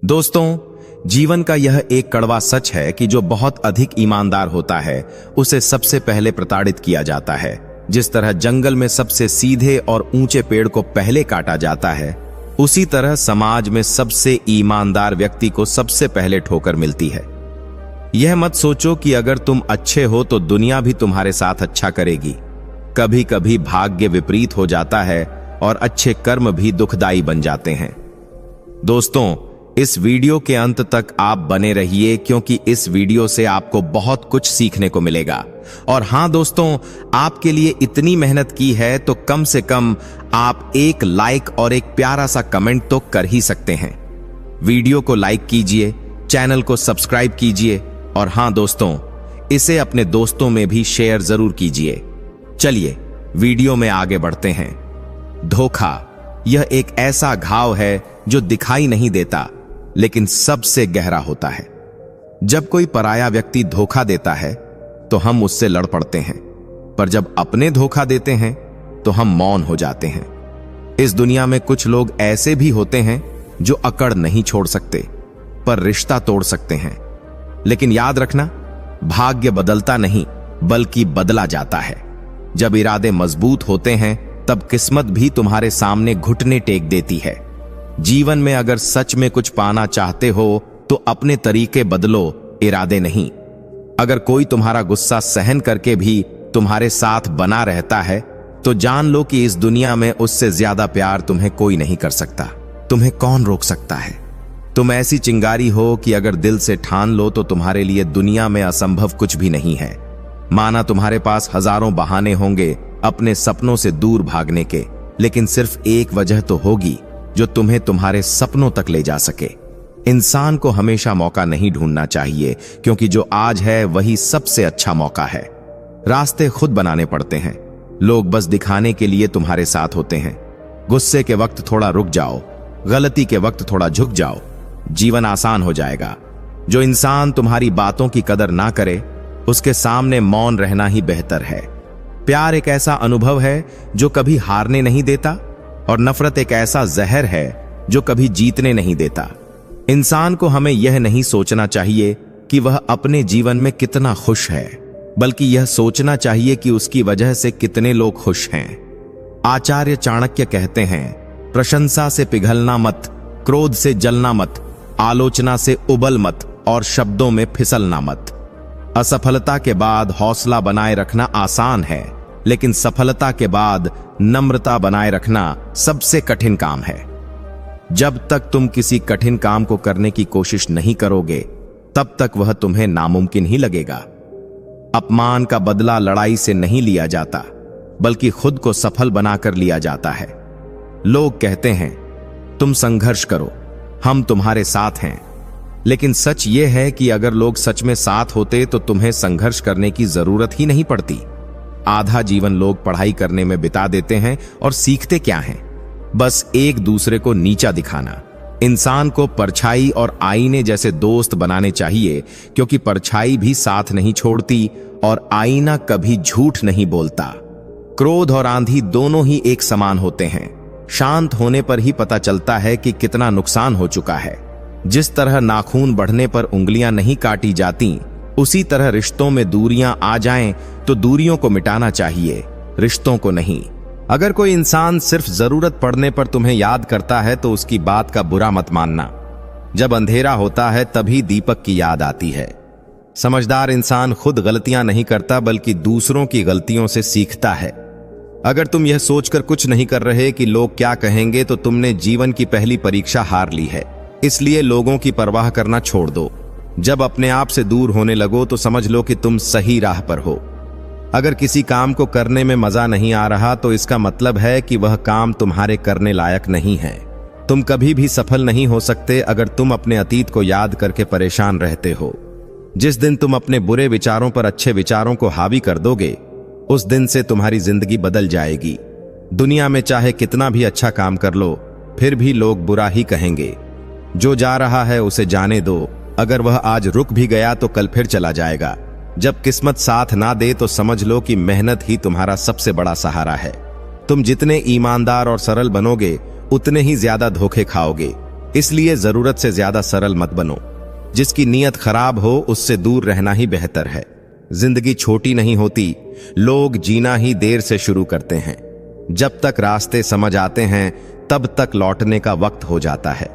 दोस्तों, जीवन का यह एक कड़वा सच है कि जो बहुत अधिक ईमानदार होता है उसे सबसे पहले प्रताड़ित किया जाता है। जिस तरह जंगल में सबसे सीधे और ऊंचे पेड़ को पहले काटा जाता है, उसी तरह समाज में सबसे ईमानदार व्यक्ति को सबसे पहले ठोकर मिलती है। यह मत सोचो कि अगर तुम अच्छे हो तो दुनिया भी तुम्हारे साथ अच्छा करेगी। कभी कभी भाग्य विपरीत हो जाता है और अच्छे कर्म भी दुखदाई बन जाते हैं। दोस्तों, इस वीडियो के अंत तक आप बने रहिए क्योंकि इस वीडियो से आपको बहुत कुछ सीखने को मिलेगा। और हां दोस्तों, आपके लिए इतनी मेहनत की है तो कम से कम आप एक लाइक और एक प्यारा सा कमेंट तो कर ही सकते हैं। वीडियो को लाइक कीजिए, चैनल को सब्सक्राइब कीजिए और हां दोस्तों, इसे अपने दोस्तों में भी शेयर जरूर कीजिए। चलिए वीडियो में आगे बढ़ते हैं। धोखा यह एक ऐसा घाव है जो दिखाई नहीं देता लेकिन सबसे गहरा होता है। जब कोई पराया व्यक्ति धोखा देता है तो हम उससे लड़ पड़ते हैं, पर जब अपने धोखा देते हैं तो हम मौन हो जाते हैं। इस दुनिया में कुछ लोग ऐसे भी होते हैं जो अकड़ नहीं छोड़ सकते पर रिश्ता तोड़ सकते हैं। लेकिन याद रखना, भाग्य बदलता नहीं बल्कि बदला जाता है। जब इरादे मजबूत होते हैं तब किस्मत भी तुम्हारे सामने घुटने टेक देती है। जीवन में अगर सच में कुछ पाना चाहते हो तो अपने तरीके बदलो, इरादे नहीं। अगर कोई तुम्हारा गुस्सा सहन करके भी तुम्हारे साथ बना रहता है तो जान लो कि इस दुनिया में उससे ज्यादा प्यार तुम्हें कोई नहीं कर सकता। तुम्हें कौन रोक सकता है? तुम ऐसी चिंगारी हो कि अगर दिल से ठान लो तो तुम्हारे लिए दुनिया में असंभव कुछ भी नहीं है। माना तुम्हारे पास हजारों बहाने होंगे अपने सपनों से दूर भागने के, लेकिन सिर्फ एक वजह तो होगी जो तुम्हें तुम्हारे सपनों तक ले जा सके। इंसान को हमेशा मौका नहीं ढूंढना चाहिए क्योंकि जो आज है वही सबसे अच्छा मौका है। रास्ते खुद बनाने पड़ते हैं। लोग बस दिखाने के लिए तुम्हारे साथ होते हैं। गुस्से के वक्त थोड़ा रुक जाओ, गलती के वक्त थोड़ा झुक जाओ, जीवन आसान हो जाएगा। जो इंसान तुम्हारी बातों की कदर ना करे उसके सामने मौन रहना ही बेहतर है। प्यार एक ऐसा अनुभव है जो कभी हारने नहीं देता और नफरत एक ऐसा जहर है जो कभी जीतने नहीं देता। इंसान को हमें यह नहीं सोचना चाहिए कि वह अपने जीवन में कितना खुश है, बल्कि यह सोचना चाहिए कि उसकी वजह से कितने लोग खुश हैं। आचार्य चाणक्य कहते हैं, प्रशंसा से पिघलना मत, क्रोध से जलना मत, आलोचना से उबल मत और शब्दों में फिसलना मत। असफलता के बाद हौसला बनाए रखना आसान है, लेकिन सफलता के बाद नम्रता बनाए रखना सबसे कठिन काम है। जब तक तुम किसी कठिन काम को करने की कोशिश नहीं करोगे तब तक वह तुम्हें नामुमकिन ही लगेगा। अपमान का बदला लड़ाई से नहीं लिया जाता बल्कि खुद को सफल बनाकर लिया जाता है। लोग कहते हैं, तुम संघर्ष करो, हम तुम्हारे साथ हैं। लेकिन सच यह है कि अगर लोग सच में साथ होते तो तुम्हें संघर्ष करने की जरूरत ही नहीं पड़ती। आधा जीवन लोग पढ़ाई करने में बिता देते हैं और सीखते क्या हैं? बस एक दूसरे को नीचा दिखाना। इंसान को परछाई और आईने जैसे दोस्त बनाने चाहिए क्योंकि परछाई भी साथ नहीं छोड़ती और आईना कभी झूठ नहीं बोलता। क्रोध और आंधी दोनों ही एक समान होते हैं। शांत होने पर ही पता चलता है कि कितना नुकसान हो चुका है। जिस तरह नाखून बढ़ने पर उंगलियां नहीं काटी जाती, उसी तरह रिश्तों में दूरियां आ जाएं तो दूरियों को मिटाना चाहिए, रिश्तों को नहीं। अगर कोई इंसान सिर्फ जरूरत पड़ने पर तुम्हें याद करता है तो उसकी बात का बुरा मत मानना। जब अंधेरा होता है तभी दीपक की याद आती है। समझदार इंसान खुद गलतियां नहीं करता बल्कि दूसरों की गलतियों से सीखता है। अगर तुम यह सोचकर कुछ नहीं कर रहे कि लोग क्या कहेंगे तो तुमने जीवन की पहली परीक्षा हार ली है। इसलिए लोगों की परवाह करना छोड़ दो। जब अपने आप से दूर होने लगो तो समझ लो कि तुम सही राह पर हो। अगर किसी काम को करने में मजा नहीं आ रहा तो इसका मतलब है कि वह काम तुम्हारे करने लायक नहीं है। तुम कभी भी सफल नहीं हो सकते अगर तुम अपने अतीत को याद करके परेशान रहते हो। जिस दिन तुम अपने बुरे विचारों पर अच्छे विचारों को हावी कर दोगे, उस दिन से तुम्हारी जिंदगी बदल जाएगी। दुनिया में चाहे कितना भी अच्छा काम कर लो, फिर भी लोग बुरा ही कहेंगे। जो जा रहा है उसे जाने दो। अगर वह आज रुक भी गया तो कल फिर चला जाएगा। जब किस्मत साथ ना दे तो समझ लो कि मेहनत ही तुम्हारा सबसे बड़ा सहारा है। तुम जितने ईमानदार और सरल बनोगे उतने ही ज्यादा धोखे खाओगे। इसलिए जरूरत से ज्यादा सरल मत बनो। जिसकी नीयत खराब हो उससे दूर रहना ही बेहतर है। जिंदगी छोटी नहीं होती, लोग जीना ही देर से शुरू करते हैं। जब तक रास्ते समझ आते हैं तब तक लौटने का वक्त हो जाता है।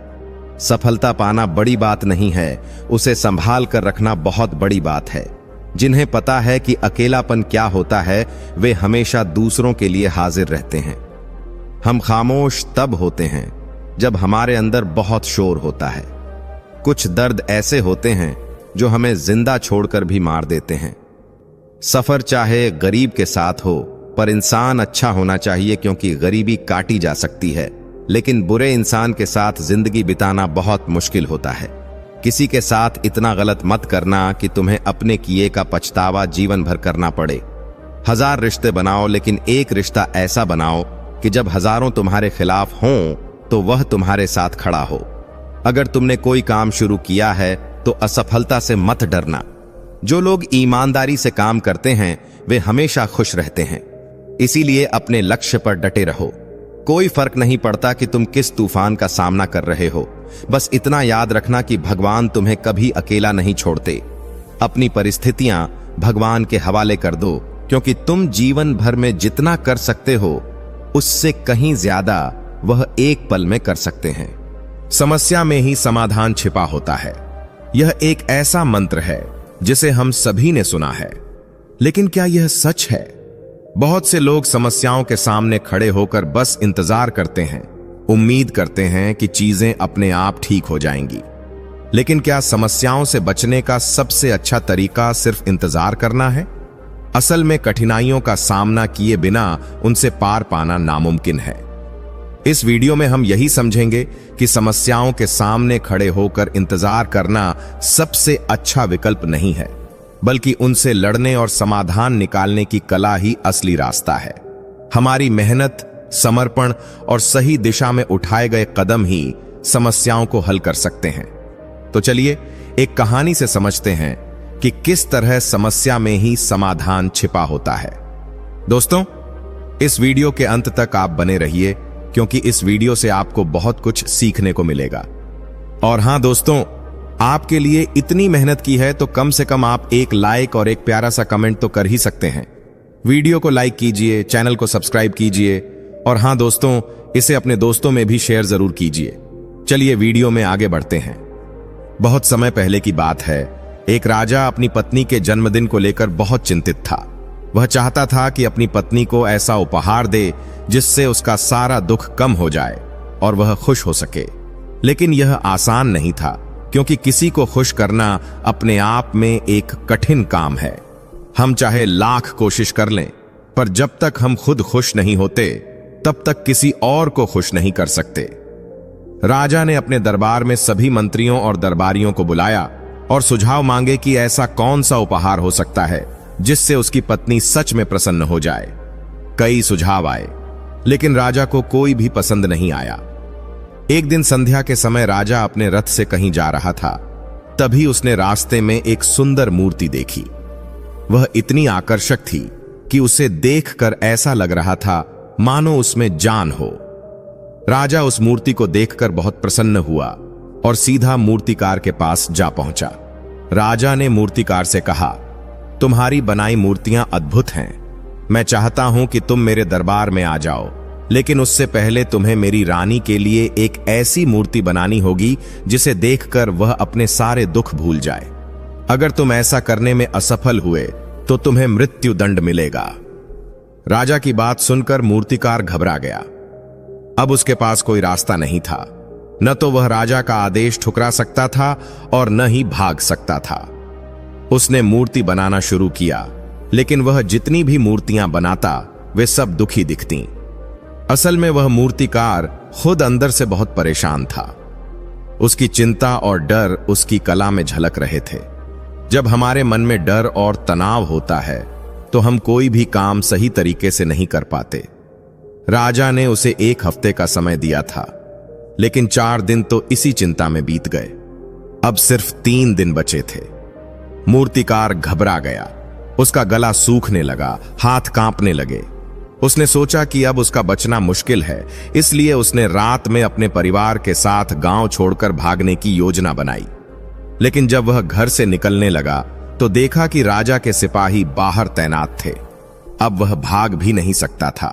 सफलता पाना बड़ी बात नहीं है, उसे संभाल कर रखना बहुत बड़ी बात है। जिन्हें पता है कि अकेलापन क्या होता है, वे हमेशा दूसरों के लिए हाजिर रहते हैं। हम खामोश तब होते हैं जब हमारे अंदर बहुत शोर होता है। कुछ दर्द ऐसे होते हैं जो हमें जिंदा छोड़कर भी मार देते हैं। सफर चाहे गरीब के साथ हो, पर इंसान अच्छा होना चाहिए, क्योंकि गरीबी काटी जा सकती है, लेकिन बुरे इंसान के साथ जिंदगी बिताना बहुत मुश्किल होता है। किसी के साथ इतना गलत मत करना कि तुम्हें अपने किए का पछतावा जीवन भर करना पड़े। 1000 रिश्ते बनाओ, लेकिन एक रिश्ता ऐसा बनाओ कि जब हजारों तुम्हारे खिलाफ हों तो वह तुम्हारे साथ खड़ा हो। अगर तुमने कोई काम शुरू किया है तो असफलता से मत डरना। जो लोग ईमानदारी से काम करते हैं वे हमेशा खुश रहते हैं। इसीलिए अपने लक्ष्य पर डटे रहो। कोई फर्क नहीं पड़ता कि तुम किस तूफान का सामना कर रहे हो, बस इतना याद रखना कि भगवान तुम्हें कभी अकेला नहीं छोड़ते। अपनी परिस्थितियां भगवान के हवाले कर दो, क्योंकि तुम जीवन भर में जितना कर सकते हो उससे कहीं ज्यादा वह एक पल में कर सकते हैं। समस्या में ही समाधान छिपा होता है। यह एक ऐसा मंत्र है जिसे हम सभी ने सुना है, लेकिन क्या यह सच है? बहुत से लोग समस्याओं के सामने खड़े होकर बस इंतजार करते हैं, उम्मीद करते हैं कि चीजें अपने आप ठीक हो जाएंगी। लेकिन क्या समस्याओं से बचने का सबसे अच्छा तरीका सिर्फ इंतजार करना है? असल में कठिनाइयों का सामना किए बिना उनसे पार पाना नामुमकिन है। इस वीडियो में हम यही समझेंगे कि समस्याओं के सामने खड़े होकर इंतजार करना सबसे अच्छा विकल्प नहीं है, बल्कि उनसे लड़ने और समाधान निकालने की कला ही असली रास्ता है। हमारी मेहनत, समर्पण और सही दिशा में उठाए गए कदम ही समस्याओं को हल कर सकते हैं। तो चलिए एक कहानी से समझते हैं कि किस तरह समस्या में ही समाधान छिपा होता है। दोस्तों, इस वीडियो के अंत तक आप बने रहिए, क्योंकि इस वीडियो से आपको बहुत कुछ सीखने को मिलेगा। और हां दोस्तों, आपके लिए इतनी मेहनत की है तो कम से कम आप एक लाइक और एक प्यारा सा कमेंट तो कर ही सकते हैं। वीडियो को लाइक कीजिए, चैनल को सब्सक्राइब कीजिए और हां दोस्तों, इसे अपने दोस्तों में भी शेयर जरूर कीजिए। चलिए वीडियो में आगे बढ़ते हैं। बहुत समय पहले की बात है, एक राजा अपनी पत्नी के जन्मदिन को लेकर बहुत चिंतित था। वह चाहता था कि अपनी पत्नी को ऐसा उपहार दे जिससे उसका सारा दुख कम हो जाए और वह खुश हो सके। लेकिन यह आसान नहीं था, क्योंकि किसी को खुश करना अपने आप में एक कठिन काम है। हम चाहे लाख कोशिश कर लें, पर जब तक हम खुद खुश नहीं होते तब तक किसी और को खुश नहीं कर सकते। राजा ने अपने दरबार में सभी मंत्रियों और दरबारियों को बुलाया और सुझाव मांगे कि ऐसा कौन सा उपहार हो सकता है जिससे उसकी पत्नी सच में प्रसन्न हो जाए। कई सुझाव आए, लेकिन राजा को कोई भी पसंद नहीं आया। एक दिन संध्या के समय राजा अपने रथ से कहीं जा रहा था। तभी उसने रास्ते में एक सुंदर मूर्ति देखी। वह इतनी आकर्षक थी कि उसे देखकर ऐसा लग रहा था मानो उसमें जान हो। राजा उस मूर्ति को देखकर बहुत प्रसन्न हुआ और सीधा मूर्तिकार के पास जा पहुंचा। राजा ने मूर्तिकार से कहा, तुम्हारी बनाई मूर्तियां अद्भुत हैं। मैं चाहता हूं कि तुम मेरे दरबार में आ जाओ, लेकिन उससे पहले तुम्हें मेरी रानी के लिए एक ऐसी मूर्ति बनानी होगी जिसे देखकर वह अपने सारे दुख भूल जाए। अगर तुम ऐसा करने में असफल हुए तो तुम्हें मृत्यु दंड मिलेगा। राजा की बात सुनकर मूर्तिकार घबरा गया। अब उसके पास कोई रास्ता नहीं था। न तो वह राजा का आदेश ठुकरा सकता था और न ही भाग सकता था। उसने मूर्ति बनाना शुरू किया, लेकिन वह जितनी भी मूर्तियां बनाता वे सब दुखी दिखती। असल में वह मूर्तिकार खुद अंदर से बहुत परेशान था। उसकी चिंता और डर उसकी कला में झलक रहे थे। जब हमारे मन में डर और तनाव होता है तो हम कोई भी काम सही तरीके से नहीं कर पाते। राजा ने उसे 1 हफ्ते का समय दिया था, लेकिन 4 दिन तो इसी चिंता में बीत गए। अब सिर्फ 3 दिन बचे थे। मूर्तिकार घबरा गया। उसका गला सूखने लगा, हाथ कांपने लगे। उसने सोचा कि अब उसका बचना मुश्किल है, इसलिए उसने रात में अपने परिवार के साथ गांव छोड़कर भागने की योजना बनाई। लेकिन जब वह घर से निकलने लगा तो देखा कि राजा के सिपाही बाहर तैनात थे। अब वह भाग भी नहीं सकता था।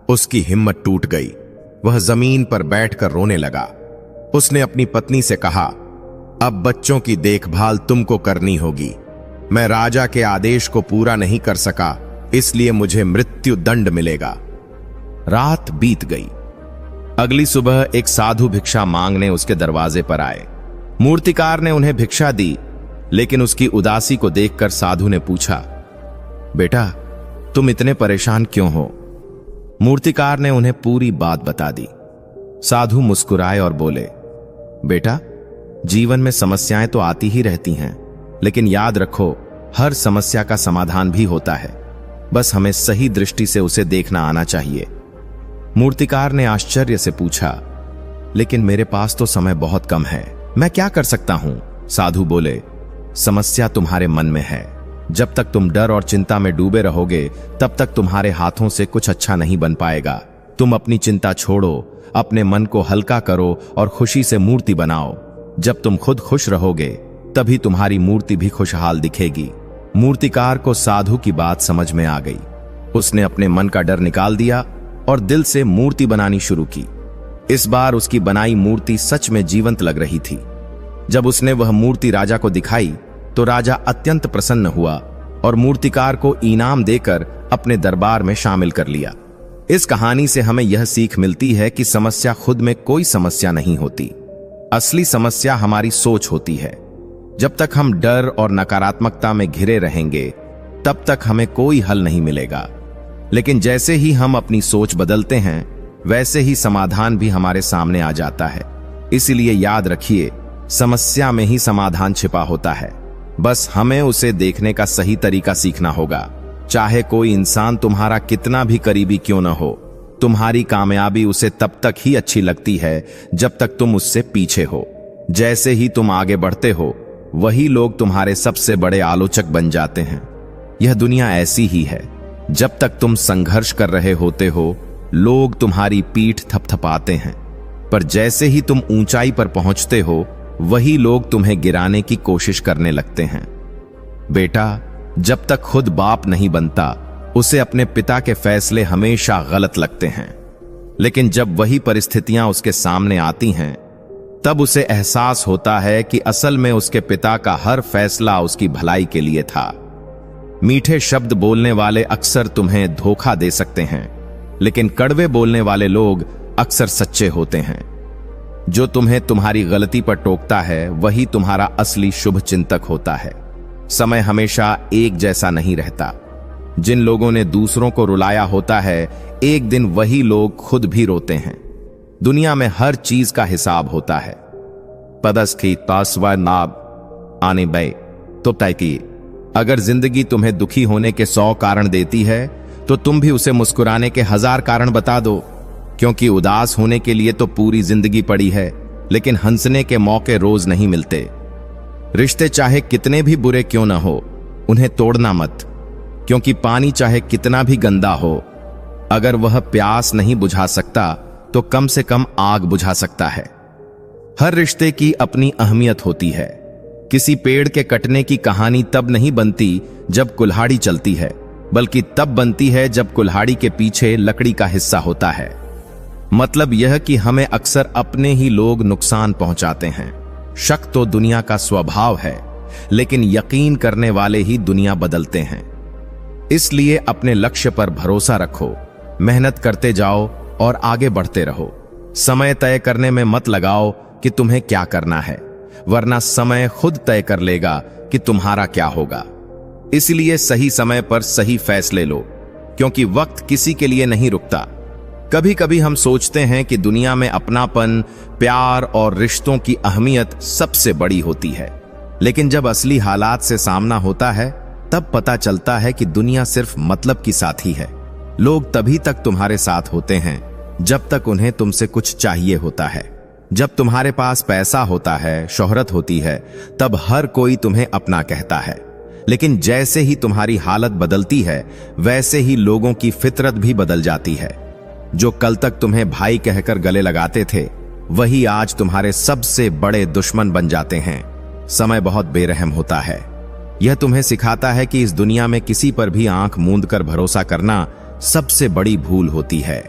उसकी हिम्मत टूट गई। वह जमीन पर बैठकर रोने लगा। उसने अपनी पत्नी से कहा, अब बच्चों की देखभाल तुमको करनी होगी। मैं राजा के आदेश को पूरा नहीं कर सका, इसलिए मुझे मृत्यु दंड मिलेगा। रात बीत गई। अगली सुबह एक साधु भिक्षा मांगने उसके दरवाजे पर आए। मूर्तिकार ने उन्हें भिक्षा दी, लेकिन उसकी उदासी को देखकर साधु ने पूछा, बेटा तुम इतने परेशान क्यों हो? मूर्तिकार ने उन्हें पूरी बात बता दी। साधु मुस्कुराए और बोले, बेटा जीवन में समस्याएं तो आती ही रहती हैं, लेकिन याद रखो हर समस्या का समाधान भी होता है, बस हमें सही दृष्टि से उसे देखना आना चाहिए। मूर्तिकार ने आश्चर्य से पूछा, लेकिन मेरे पास तो समय बहुत कम है, मैं क्या कर सकता हूं? साधु बोले, समस्या तुम्हारे मन में है। जब तक तुम डर और चिंता में डूबे रहोगे तब तक तुम्हारे हाथों से कुछ अच्छा नहीं बन पाएगा। तुम अपनी चिंता छोड़ो, अपने मन को हल्का करो और खुशी से मूर्ति बनाओ। जब तुम खुद खुश रहोगे तभी तुम्हारी मूर्ति भी खुशहाल दिखेगी। मूर्तिकार को साधु की बात समझ में आ गई। उसने अपने मन का डर निकाल दिया और दिल से मूर्ति बनानी शुरू की। इस बार उसकी बनाई मूर्ति सच में जीवंत लग रही थी। जब उसने वह मूर्ति राजा को दिखाई तो राजा अत्यंत प्रसन्न हुआ और मूर्तिकार को इनाम देकर अपने दरबार में शामिल कर लिया। इस कहानी से हमें यह सीख मिलती है कि समस्या खुद में कोई समस्या नहीं होती। असली समस्या हमारी सोच होती है। जब तक हम डर और नकारात्मकता में घिरे रहेंगे तब तक हमें कोई हल नहीं मिलेगा। लेकिन जैसे ही हम अपनी सोच बदलते हैं वैसे ही समाधान भी हमारे सामने आ जाता है। इसीलिए याद रखिए, समस्या में ही समाधान छिपा होता है, बस हमें उसे देखने का सही तरीका सीखना होगा। चाहे कोई इंसान तुम्हारा कितना भी करीबी क्यों न हो, तुम्हारी कामयाबी उसे तब तक ही अच्छी लगती है जब तक तुम उससे पीछे हो। जैसे ही तुम आगे बढ़ते हो वही लोग तुम्हारे सबसे बड़े आलोचक बन जाते हैं। यह दुनिया ऐसी ही है। जब तक तुम संघर्ष कर रहे होते हो लोग तुम्हारी पीठ थपथपाते हैं, पर जैसे ही तुम ऊंचाई पर पहुंचते हो वही लोग तुम्हें गिराने की कोशिश करने लगते हैं। बेटा, जब तक खुद बाप नहीं बनता उसे अपने पिता के फैसले हमेशा गलत लगते हैं, लेकिन जब वही परिस्थितियां उसके सामने आती हैं तब उसे एहसास होता है कि असल में उसके पिता का हर फैसला उसकी भलाई के लिए था। मीठे शब्द बोलने वाले अक्सर तुम्हें धोखा दे सकते हैं, लेकिन कड़वे बोलने वाले लोग अक्सर सच्चे होते हैं। जो तुम्हें तुम्हारी गलती पर टोकता है वही तुम्हारा असली शुभ चिंतक होता है। समय हमेशा एक जैसा नहीं रहता। जिन लोगों ने दूसरों को रुलाया होता है एक दिन वही लोग खुद भी रोते हैं। दुनिया में हर चीज का हिसाब होता है। पदस्थी तास्वा नाब आने बे तो तय की। अगर जिंदगी तुम्हें दुखी होने के 100 कारण देती है तो तुम भी उसे मुस्कुराने के 1000 कारण बता दो, क्योंकि उदास होने के लिए तो पूरी जिंदगी पड़ी है, लेकिन हंसने के मौके रोज नहीं मिलते। रिश्ते चाहे कितने भी बुरे क्यों न हो उन्हें तोड़ना मत, क्योंकि पानी चाहे कितना भी गंदा हो अगर वह प्यास नहीं बुझा सकता तो कम से कम आग बुझा सकता है। हर रिश्ते की अपनी अहमियत होती है। किसी पेड़ के कटने की कहानी तब नहीं बनती जब कुल्हाड़ी चलती है, बल्कि तब बनती है जब कुल्हाड़ी के पीछे लकड़ी का हिस्सा होता है। मतलब यह कि हमें अक्सर अपने ही लोग नुकसान पहुंचाते हैं। शक तो दुनिया का स्वभाव है, लेकिन यकीन करने वाले ही दुनिया बदलते हैं। इसलिए अपने लक्ष्य पर भरोसा रखो, मेहनत करते जाओ और आगे बढ़ते रहो। समय तय करने में मत लगाओ कि तुम्हें क्या करना है, वरना समय खुद तय कर लेगा कि तुम्हारा क्या होगा। इसलिए सही समय पर सही फैसले लो, क्योंकि वक्त किसी के लिए नहीं रुकता। कभी कभी हम सोचते हैं कि दुनिया में अपनापन, प्यार और रिश्तों की अहमियत सबसे बड़ी होती है, लेकिन जब असली हालात से सामना होता है तब पता चलता है कि दुनिया सिर्फ मतलब की साथी है। लोग तभी तक तुम्हारे साथ होते हैं जब तक उन्हें तुमसे कुछ चाहिए होता है। जब तुम्हारे पास पैसा होता है, शोहरत होती है, तब हर कोई तुम्हें अपना कहता है, लेकिन जैसे ही तुम्हारी हालत बदलती है वैसे ही लोगों की फितरत भी बदल जाती है। जो कल तक तुम्हें भाई कहकर गले लगाते थे वही आज तुम्हारे सबसे बड़े दुश्मन बन जाते हैं। समय बहुत बेरहम होता है। यह तुम्हें सिखाता है कि इस दुनिया में किसी पर भी आंख मूंद कर भरोसा करना सबसे बड़ी भूल होती है।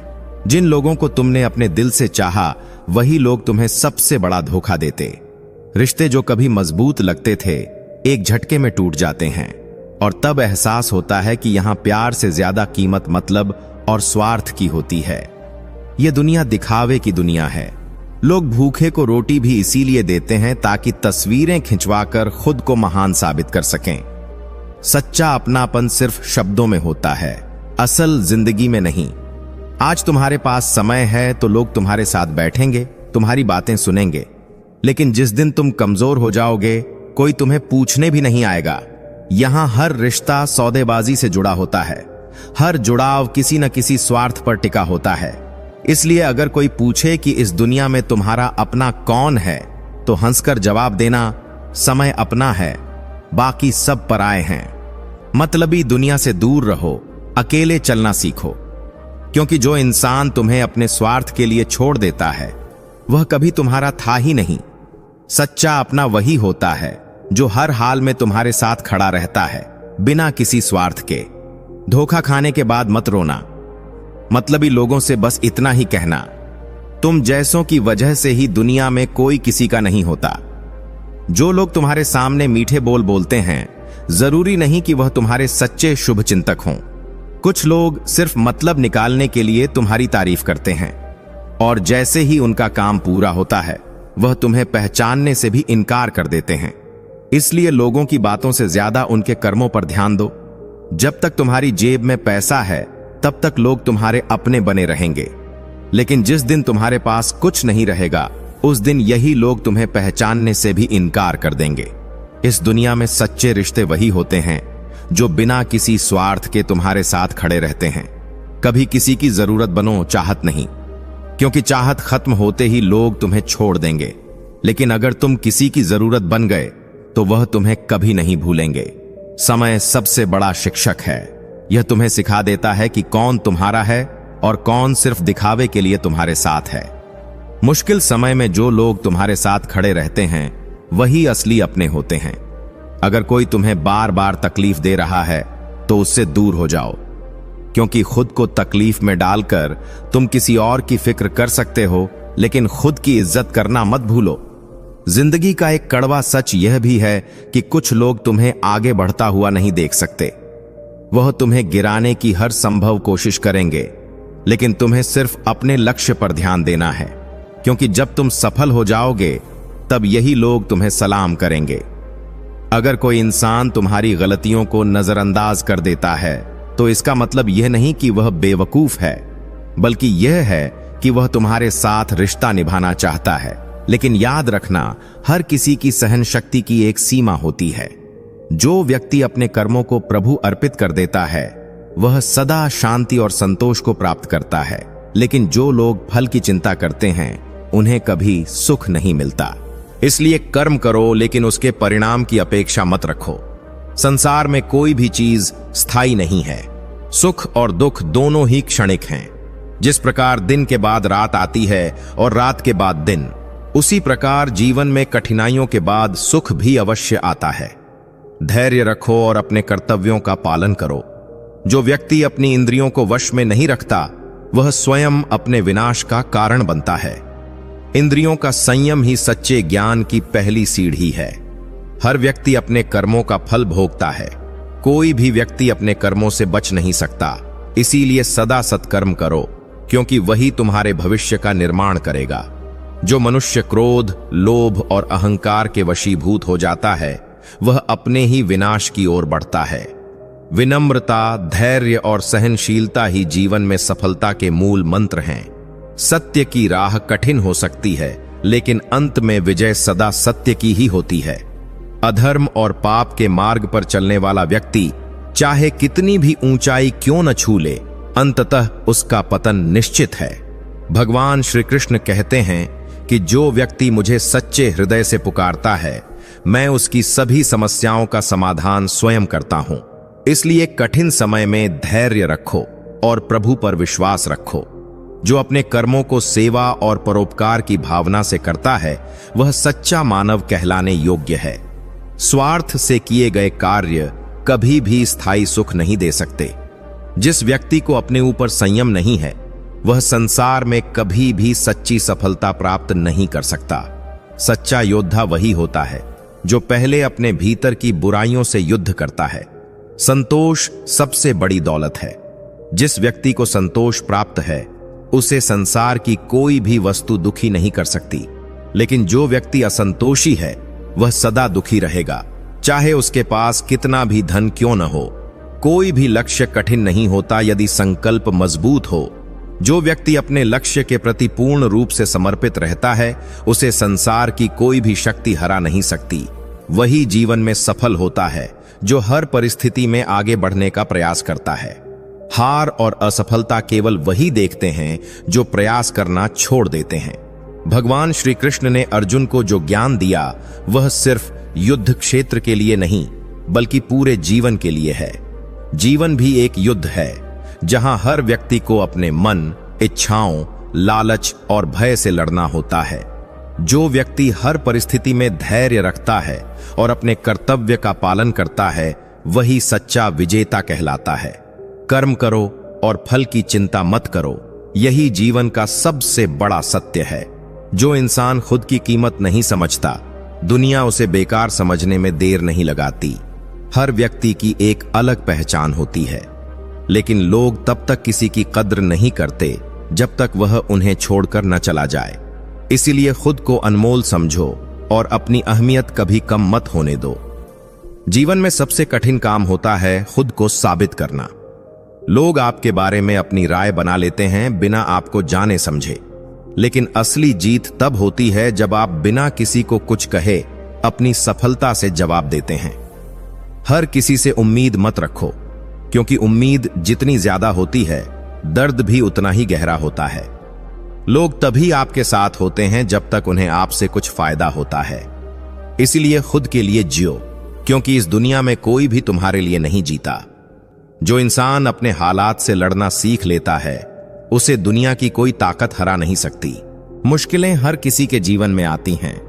जिन लोगों को तुमने अपने दिल से चाहा वही लोग तुम्हें सबसे बड़ा धोखा देते। रिश्ते जो कभी मजबूत लगते थे एक झटके में टूट जाते हैं और तब एहसास होता है कि यहां प्यार से ज्यादा कीमत मतलब और स्वार्थ की होती है। यह दुनिया दिखावे की दुनिया है। लोग भूखे को रोटी भी इसीलिए देते हैं ताकि तस्वीरें खिंचवाकर खुद को महान साबित कर सकें। सच्चा अपनापन सिर्फ शब्दों में होता है, असल जिंदगी में नहीं। आज तुम्हारे पास समय है तो लोग तुम्हारे साथ बैठेंगे, तुम्हारी बातें सुनेंगे, लेकिन जिस दिन तुम कमजोर हो जाओगे कोई तुम्हें पूछने भी नहीं आएगा। यहां हर रिश्ता सौदेबाजी से जुड़ा होता है, हर जुड़ाव किसी न किसी स्वार्थ पर टिका होता है। इसलिए अगर कोई पूछे कि इस दुनिया में तुम्हारा अपना कौन है तो हंसकर जवाब देना, समय अपना है, बाकी सब पराए हैं। मतलबी दुनिया से दूर रहो, अकेले चलना सीखो, क्योंकि जो इंसान तुम्हें अपने स्वार्थ के लिए छोड़ देता है वह कभी तुम्हारा था ही नहीं। सच्चा अपना वही होता है जो हर हाल में तुम्हारे साथ खड़ा रहता है बिना किसी स्वार्थ के। धोखा खाने के बाद मत रोना, मतलबी लोगों से बस इतना ही कहना, तुम जैसों की वजह से ही दुनिया में कोई किसी का नहीं होता। जो लोग तुम्हारे सामने मीठे बोल बोलते हैं जरूरी नहीं कि वह तुम्हारे सच्चे शुभ चिंतक हों। कुछ लोग सिर्फ मतलब निकालने के लिए तुम्हारी तारीफ करते हैं और जैसे ही उनका काम पूरा होता है वह तुम्हें पहचानने से भी इनकार कर देते हैं। इसलिए लोगों की बातों से ज्यादा उनके कर्मों पर ध्यान दो। जब तक तुम्हारी जेब में पैसा है तब तक लोग तुम्हारे अपने बने रहेंगे, लेकिन जिस दिन तुम्हारे पास कुछ नहीं रहेगा उस दिन यही लोग तुम्हें पहचानने से भी इनकार कर देंगे। इस दुनिया में सच्चे रिश्ते वही होते हैं जो बिना किसी स्वार्थ के तुम्हारे साथ खड़े रहते हैं। कभी किसी की जरूरत बनो, चाहत नहीं, क्योंकि चाहत खत्म होते ही लोग तुम्हें छोड़ देंगे। लेकिन अगर तुम किसी की जरूरत बन गए तो वह तुम्हें कभी नहीं भूलेंगे। समय सबसे बड़ा शिक्षक है। यह तुम्हें सिखा देता है कि कौन तुम्हारा है और कौन सिर्फ दिखावे के लिए तुम्हारे साथ है। मुश्किल समय में जो लोग तुम्हारे साथ खड़े रहते हैं वही असली अपने होते हैं। अगर कोई तुम्हें बार बार तकलीफ दे रहा है तो उससे दूर हो जाओ, क्योंकि खुद को तकलीफ में डालकर तुम किसी और की फिक्र कर सकते हो, लेकिन खुद की इज्जत करना मत भूलो। जिंदगी का एक कड़वा सच यह भी है कि कुछ लोग तुम्हें आगे बढ़ता हुआ नहीं देख सकते। वह तुम्हें गिराने की हर संभव कोशिश करेंगे, लेकिन तुम्हें सिर्फ अपने लक्ष्य पर ध्यान देना है, क्योंकि जब तुम सफल हो जाओगे तब यही लोग तुम्हें सलाम करेंगे। अगर कोई इंसान तुम्हारी गलतियों को नजरअंदाज कर देता है तो इसका मतलब यह नहीं कि वह बेवकूफ है, बल्कि यह है कि वह तुम्हारे साथ रिश्ता निभाना चाहता है। लेकिन याद रखना, हर किसी की सहन शक्ति की एक सीमा होती है। जो व्यक्ति अपने कर्मों को प्रभु अर्पित कर देता है वह सदा शांति और संतोष को प्राप्त करता है, लेकिन जो लोग फल की चिंता करते हैं उन्हें कभी सुख नहीं मिलता। इसलिए कर्म करो, लेकिन उसके परिणाम की अपेक्षा मत रखो। संसार में कोई भी चीज स्थायी नहीं है। सुख और दुख दोनों ही क्षणिक हैं। जिस प्रकार दिन के बाद रात आती है और रात के बाद दिन, उसी प्रकार जीवन में कठिनाइयों के बाद सुख भी अवश्य आता है। धैर्य रखो और अपने कर्तव्यों का पालन करो। जो व्यक्ति अपनी इंद्रियों को वश में नहीं रखता वह स्वयं अपने विनाश का कारण बनता है। इंद्रियों का संयम ही सच्चे ज्ञान की पहली सीढ़ी है। हर व्यक्ति अपने कर्मों का फल भोगता है। कोई भी व्यक्ति अपने कर्मों से बच नहीं सकता। इसीलिए सदा सत्कर्म करो, क्योंकि वही तुम्हारे भविष्य का निर्माण करेगा। जो मनुष्य क्रोध, लोभ और अहंकार के वशीभूत हो जाता है वह अपने ही विनाश की ओर बढ़ता है। विनम्रता, धैर्य और सहनशीलता ही जीवन में सफलता के मूल मंत्र हैं। सत्य की राह कठिन हो सकती है, लेकिन अंत में विजय सदा सत्य की ही होती है। अधर्म और पाप के मार्ग पर चलने वाला व्यक्ति चाहे कितनी भी ऊंचाई क्यों न छू ले, अंततः उसका पतन निश्चित है। भगवान श्री कृष्ण कहते हैं कि जो व्यक्ति मुझे सच्चे हृदय से पुकारता है मैं उसकी सभी समस्याओं का समाधान स्वयं करता हूं। इसलिए कठिन समय में धैर्य रखो और प्रभु पर विश्वास रखो। जो अपने कर्मों को सेवा और परोपकार की भावना से करता है वह सच्चा मानव कहलाने योग्य है। स्वार्थ से किए गए कार्य कभी भी स्थायी सुख नहीं दे सकते। जिस व्यक्ति को अपने ऊपर संयम नहीं है वह संसार में कभी भी सच्ची सफलता प्राप्त नहीं कर सकता। सच्चा योद्धा वही होता है जो पहले अपने भीतर की बुराइयों से युद्ध करता है। संतोष सबसे बड़ी दौलत है। जिस व्यक्ति को संतोष प्राप्त है उसे संसार की कोई भी वस्तु दुखी नहीं कर सकती। लेकिन जो व्यक्ति असंतोषी है वह सदा दुखी रहेगा, चाहे उसके पास कितना भी धन क्यों न हो। कोई भी लक्ष्य कठिन नहीं होता यदि संकल्प मजबूत हो। जो व्यक्ति अपने लक्ष्य के प्रति पूर्ण रूप से समर्पित रहता है उसे संसार की कोई भी शक्ति हरा नहीं सकती। वही जीवन में सफल होता है जो हर परिस्थिति में आगे बढ़ने का प्रयास करता है। हार और असफलता केवल वही देखते हैं जो प्रयास करना छोड़ देते हैं। भगवान श्री कृष्ण ने अर्जुन को जो ज्ञान दिया वह सिर्फ युद्ध क्षेत्र के लिए नहीं बल्कि पूरे जीवन के लिए है। जीवन भी एक युद्ध है जहां हर व्यक्ति को अपने मन, इच्छाओं, लालच और भय से लड़ना होता है। जो व्यक्ति हर परिस्थिति में धैर्य रखता है और अपने कर्तव्य का पालन करता है वही सच्चा विजेता कहलाता है। कर्म करो और फल की चिंता मत करो, यही जीवन का सबसे बड़ा सत्य है। जो इंसान खुद की कीमत नहीं समझता दुनिया उसे बेकार समझने में देर नहीं लगाती। हर व्यक्ति की एक अलग पहचान होती है, लेकिन लोग तब तक किसी की कद्र नहीं करते जब तक वह उन्हें छोड़कर न चला जाए। इसीलिए खुद को अनमोल समझो और अपनी अहमियत कभी कम मत होने दो। जीवन में सबसे कठिन काम होता है खुद को साबित करना। लोग आपके बारे में अपनी राय बना लेते हैं बिना आपको जाने समझे, लेकिन असली जीत तब होती है जब आप बिना किसी को कुछ कहे अपनी सफलता से जवाब देते हैं। हर किसी से उम्मीद मत रखो, क्योंकि उम्मीद जितनी ज्यादा होती है दर्द भी उतना ही गहरा होता है। लोग तभी आपके साथ होते हैं जब तक उन्हें आपसे कुछ फायदा होता है। इसीलिए खुद के लिए जियो, क्योंकि इस दुनिया में कोई भी तुम्हारे लिए नहीं जीता। जो इंसान अपने हालात से लड़ना सीख लेता है उसे दुनिया की कोई ताकत हरा नहीं सकती। मुश्किलें हर किसी के जीवन में आती हैं,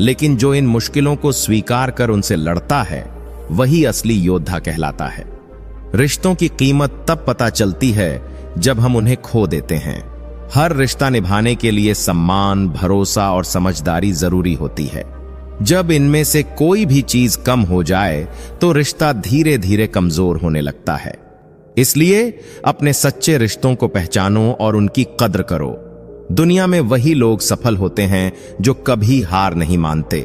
लेकिन जो इन मुश्किलों को स्वीकार कर उनसे लड़ता है वही असली योद्धा कहलाता है। रिश्तों की कीमत तब पता चलती है जब हम उन्हें खो देते हैं। हर रिश्ता निभाने के लिए सम्मान, भरोसा और समझदारी जरूरी होती है। जब इनमें से कोई भी चीज कम हो जाए तो रिश्ता धीरे धीरे कमजोर होने लगता है। इसलिए अपने सच्चे रिश्तों को पहचानो और उनकी कद्र करो। दुनिया में वही लोग सफल होते हैं जो कभी हार नहीं मानते।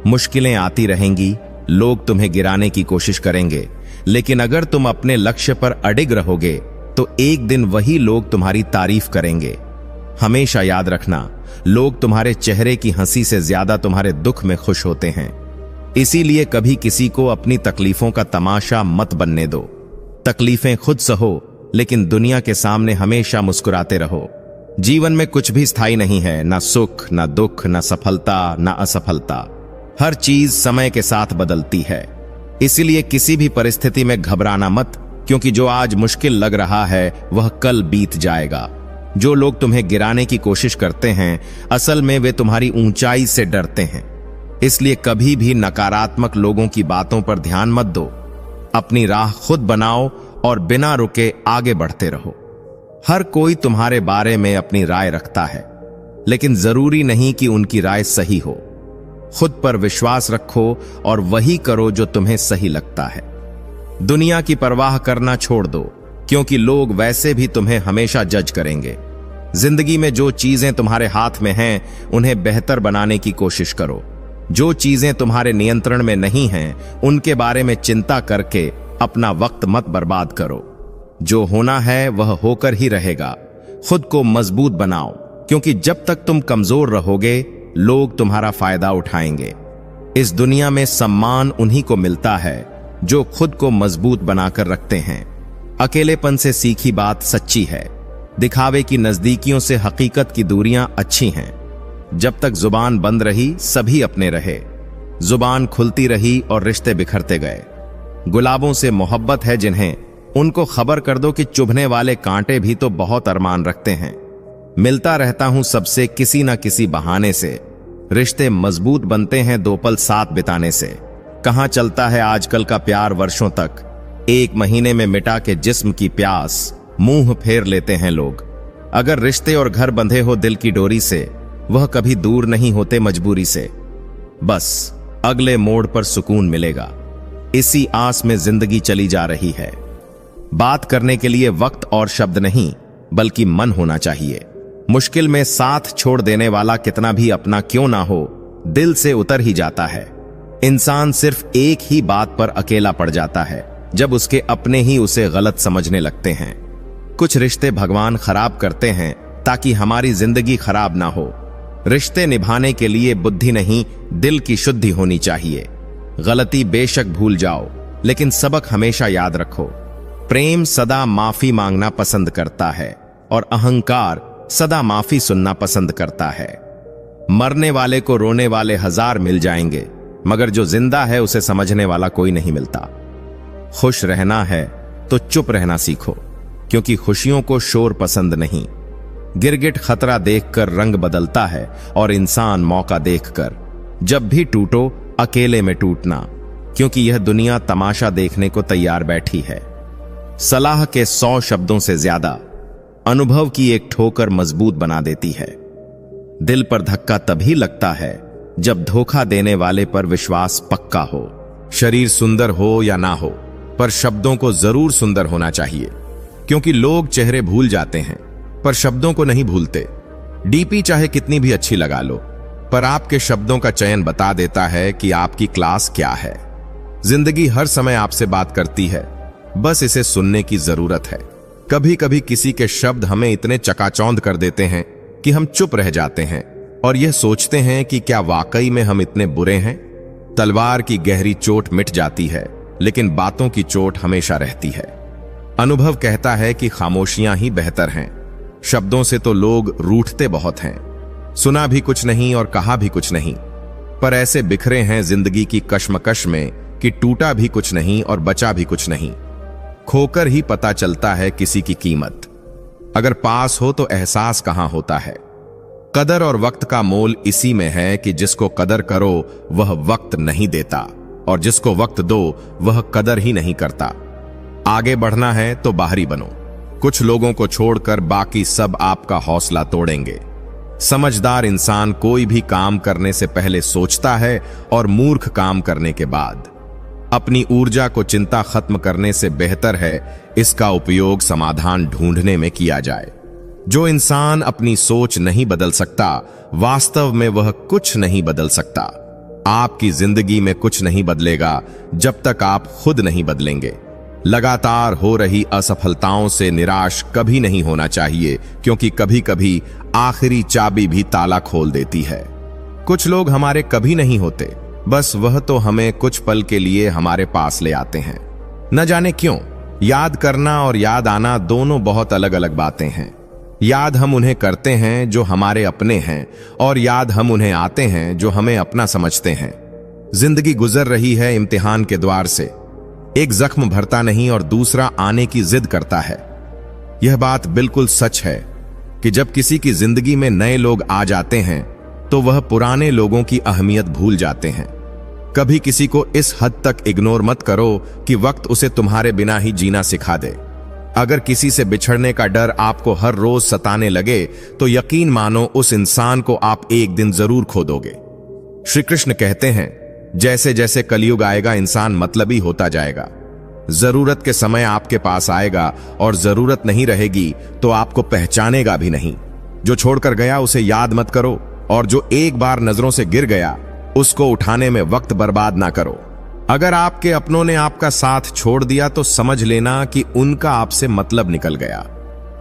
मुश्किलें आती रहेंगी, लोग तुम्हें गिराने की कोशिश करेंगे, लेकिन अगर तुम अपने लक्ष्य पर अडिग रहोगे तो एक दिन वही लोग तुम्हारी तारीफ करेंगे। हमेशा याद रखना, लोग तुम्हारे चेहरे की हंसी से ज्यादा तुम्हारे दुख में खुश होते हैं। इसीलिए कभी किसी को अपनी तकलीफों का तमाशा मत बनने दो। तकलीफें खुद सहो, लेकिन दुनिया के सामने हमेशा मुस्कुराते रहो। जीवन में कुछ भी स्थायी नहीं है, ना सुख, ना दुख, ना सफलता, ना असफलता। हर चीज समय के साथ बदलती है। इसीलिए किसी भी परिस्थिति में घबराना मत, क्योंकि जो आज मुश्किल लग रहा है वह कल बीत जाएगा। जो लोग तुम्हें गिराने की कोशिश करते हैं असल में वे तुम्हारी ऊंचाई से डरते हैं। इसलिए कभी भी नकारात्मक लोगों की बातों पर ध्यान मत दो। अपनी राह खुद बनाओ और बिना रुके आगे बढ़ते रहो। हर कोई तुम्हारे बारे में अपनी राय रखता है, लेकिन जरूरी नहीं कि उनकी राय सही हो। खुद पर विश्वास रखो और वही करो जो तुम्हें सही लगता है। दुनिया की परवाह करना छोड़ दो, क्योंकि लोग वैसे भी तुम्हें हमेशा जज करेंगे। जिंदगी में जो चीजें तुम्हारे हाथ में हैं उन्हें बेहतर बनाने की कोशिश करो। जो चीजें तुम्हारे नियंत्रण में नहीं हैं उनके बारे में चिंता करके अपना वक्त मत बर्बाद करो। जो होना है वह होकर ही रहेगा। खुद को मजबूत बनाओ, क्योंकि जब तक तुम कमजोर रहोगे लोग तुम्हारा फायदा उठाएंगे। इस दुनिया में सम्मान उन्हीं को मिलता है जो खुद को मजबूत बनाकर रखते हैं। अकेलेपन से सीखी बात सच्ची है। दिखावे की नजदीकियों से हकीकत की दूरियां अच्छी हैं। जब तक जुबान बंद रही सभी अपने रहे। जुबान खुलती रही और रिश्ते बिखरते गए। गुलाबों से मोहब्बत है जिन्हें, उनको खबर कर दो कि चुभने वाले कांटे भी तो बहुत अरमान रखते हैं। मिलता रहता हूं सबसे किसी ना किसी बहाने से, रिश्ते मजबूत बनते हैं 2 पल साथ बिताने से। कहां चलता है आजकल का प्यार वर्षों तक, 1 महीने में मिटा के जिस्म की प्यास मुंह फेर लेते हैं लोग। अगर रिश्ते और घर बंधे हो दिल की डोरी से, वह कभी दूर नहीं होते मजबूरी से। बस अगले मोड़ पर सुकून मिलेगा, इसी आस में जिंदगी चली जा रही है। बात करने के लिए वक्त और शब्द नहीं, बल्कि मन होना चाहिए। मुश्किल में साथ छोड़ देने वाला कितना भी अपना क्यों ना हो, दिल से उतर ही जाता है। इंसान सिर्फ एक ही बात पर अकेला पड़ जाता है, जब उसके अपने ही उसे गलत समझने लगते हैं। कुछ रिश्ते भगवान खराब करते हैं ताकि हमारी जिंदगी खराब ना हो। रिश्ते निभाने के लिए बुद्धि नहीं, दिल की शुद्धि होनी चाहिए। गलती बेशक भूल जाओ, लेकिन सबक हमेशा याद रखो। प्रेम सदा माफी मांगना पसंद करता है और अहंकार सदा माफी सुनना पसंद करता है। मरने वाले को रोने वाले 1000 मिल जाएंगे, मगर जो जिंदा है उसे समझने वाला कोई नहीं मिलता। खुश रहना है तो चुप रहना सीखो, क्योंकि खुशियों को शोर पसंद नहीं। गिरगिट खतरा देखकर रंग बदलता है और इंसान मौका देखकर। जब भी टूटो अकेले में टूटना, क्योंकि यह दुनिया तमाशा देखने को तैयार बैठी है। सलाह के 100 शब्दों से ज्यादा अनुभव की एक ठोकर मजबूत बना देती है। दिल पर धक्का तभी लगता है जब धोखा देने वाले पर विश्वास पक्का हो। शरीर सुंदर हो या ना हो, पर शब्दों को जरूर सुंदर होना चाहिए, क्योंकि लोग चेहरे भूल जाते हैं पर शब्दों को नहीं भूलते। डीपी चाहे कितनी भी अच्छी लगा लो, पर आपके शब्दों का चयन बता देता है कि आपकी क्लास क्या है। जिंदगी हर समय आपसे बात करती है, बस इसे सुनने की जरूरत है। कभी कभी किसी के शब्द हमें इतने चकाचौंध कर देते हैं कि हम चुप रह जाते हैं और यह सोचते हैं कि क्या वाकई में हम इतने बुरे हैं। तलवार की गहरी चोट मिट जाती है, लेकिन बातों की चोट हमेशा रहती है। अनुभव कहता है कि खामोशियां ही बेहतर हैं। शब्दों से तो लोग रूठते बहुत हैं। सुना भी कुछ नहीं और कहा भी कुछ नहीं, पर ऐसे बिखरे हैं जिंदगी की कश्मकश में कि टूटा भी कुछ नहीं और बचा भी कुछ नहीं। खोकर ही पता चलता है किसी की कीमत, अगर पास हो तो एहसास कहां होता है। कदर और वक्त का मोल इसी में है कि जिसको कदर करो वह वक्त नहीं देता, और जिसको वक्त दो वह कदर ही नहीं करता। आगे बढ़ना है तो बाहरी बनो। कुछ लोगों को छोड़कर बाकी सब आपका हौसला तोड़ेंगे। समझदार इंसान कोई भी काम करने से पहले सोचता है और मूर्ख काम करने के बाद। अपनी ऊर्जा को चिंता खत्म करने से बेहतर है इसका उपयोग समाधान ढूंढने में किया जाए। जो इंसान अपनी सोच नहीं बदल सकता, वास्तव में वह कुछ नहीं बदल सकता। आपकी जिंदगी में कुछ नहीं बदलेगा जब तक आप खुद नहीं बदलेंगे। लगातार हो रही असफलताओं से निराश कभी नहीं होना चाहिए, क्योंकि कभी कभी आखिरी चाबी भी ताला खोल देती है। कुछ लोग हमारे कभी नहीं होते, बस वह तो हमें कुछ पल के लिए हमारे पास ले आते हैं। न जाने क्यों। याद करना और याद आना दोनों बहुत अलग अलग बातें हैं। याद हम उन्हें करते हैं जो हमारे अपने हैं, और याद हम उन्हें आते हैं जो हमें अपना समझते हैं। जिंदगी गुजर रही है इम्तिहान के द्वार से। एक जख्म भरता नहीं और दूसरा आने की जिद करता है। यह बात बिल्कुल सच है कि जब किसी की जिंदगी में नए लोग आ जाते हैं तो वह पुराने लोगों की अहमियत भूल जाते हैं। कभी किसी को इस हद तक इग्नोर मत करो कि वक्त उसे तुम्हारे बिना ही जीना सिखा दे। अगर किसी से बिछड़ने का डर आपको हर रोज सताने लगे तो यकीन मानो उस इंसान को आप एक दिन जरूर खो दोगे। श्री कृष्ण कहते हैं, जैसे जैसे कलयुग आएगा इंसान मतलबी होता जाएगा। जरूरत के समय आपके पास आएगा और जरूरत नहीं रहेगी तो आपको पहचानेगा भी नहीं। जो छोड़कर गया उसे याद मत करो, और जो एक बार नजरों से गिर गया उसको उठाने में वक्त बर्बाद ना करो। अगर आपके अपनों ने आपका साथ छोड़ दिया तो समझ लेना कि उनका आपसे मतलब निकल गया।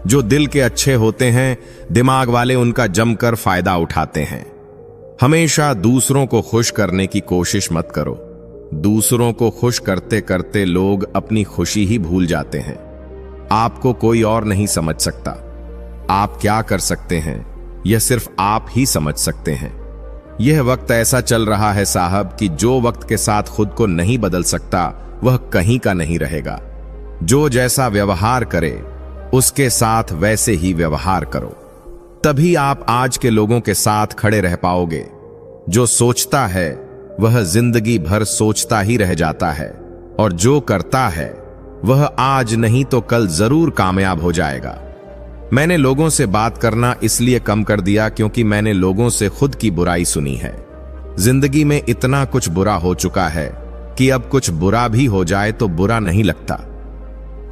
जो दिल के अच्छे होते हैं, दिमाग वाले उनका जमकर फायदा उठाते हैं। हमेशा दूसरों को खुश करने की कोशिश मत करो। दूसरों को खुश करते करते लोग अपनी खुशी ही भूल जाते हैं। आपको कोई और नहीं समझ सकता। आप क्या कर सकते हैं यह सिर्फ आप ही समझ सकते हैं। यह वक्त ऐसा चल रहा है साहब कि जो वक्त के साथ खुद को नहीं बदल सकता वह कहीं का नहीं रहेगा। जो जैसा व्यवहार करे उसके साथ वैसे ही व्यवहार करो, तभी आप आज के लोगों के साथ खड़े रह पाओगे। जो सोचता है वह जिंदगी भर सोचता ही रह जाता है, और जो करता है वह आज नहीं तो कल जरूर कामयाब हो जाएगा। मैंने लोगों से बात करना इसलिए कम कर दिया क्योंकि मैंने लोगों से खुद की बुराई सुनी है। जिंदगी में इतना कुछ बुरा हो चुका है कि अब कुछ बुरा भी हो जाए तो बुरा नहीं लगता।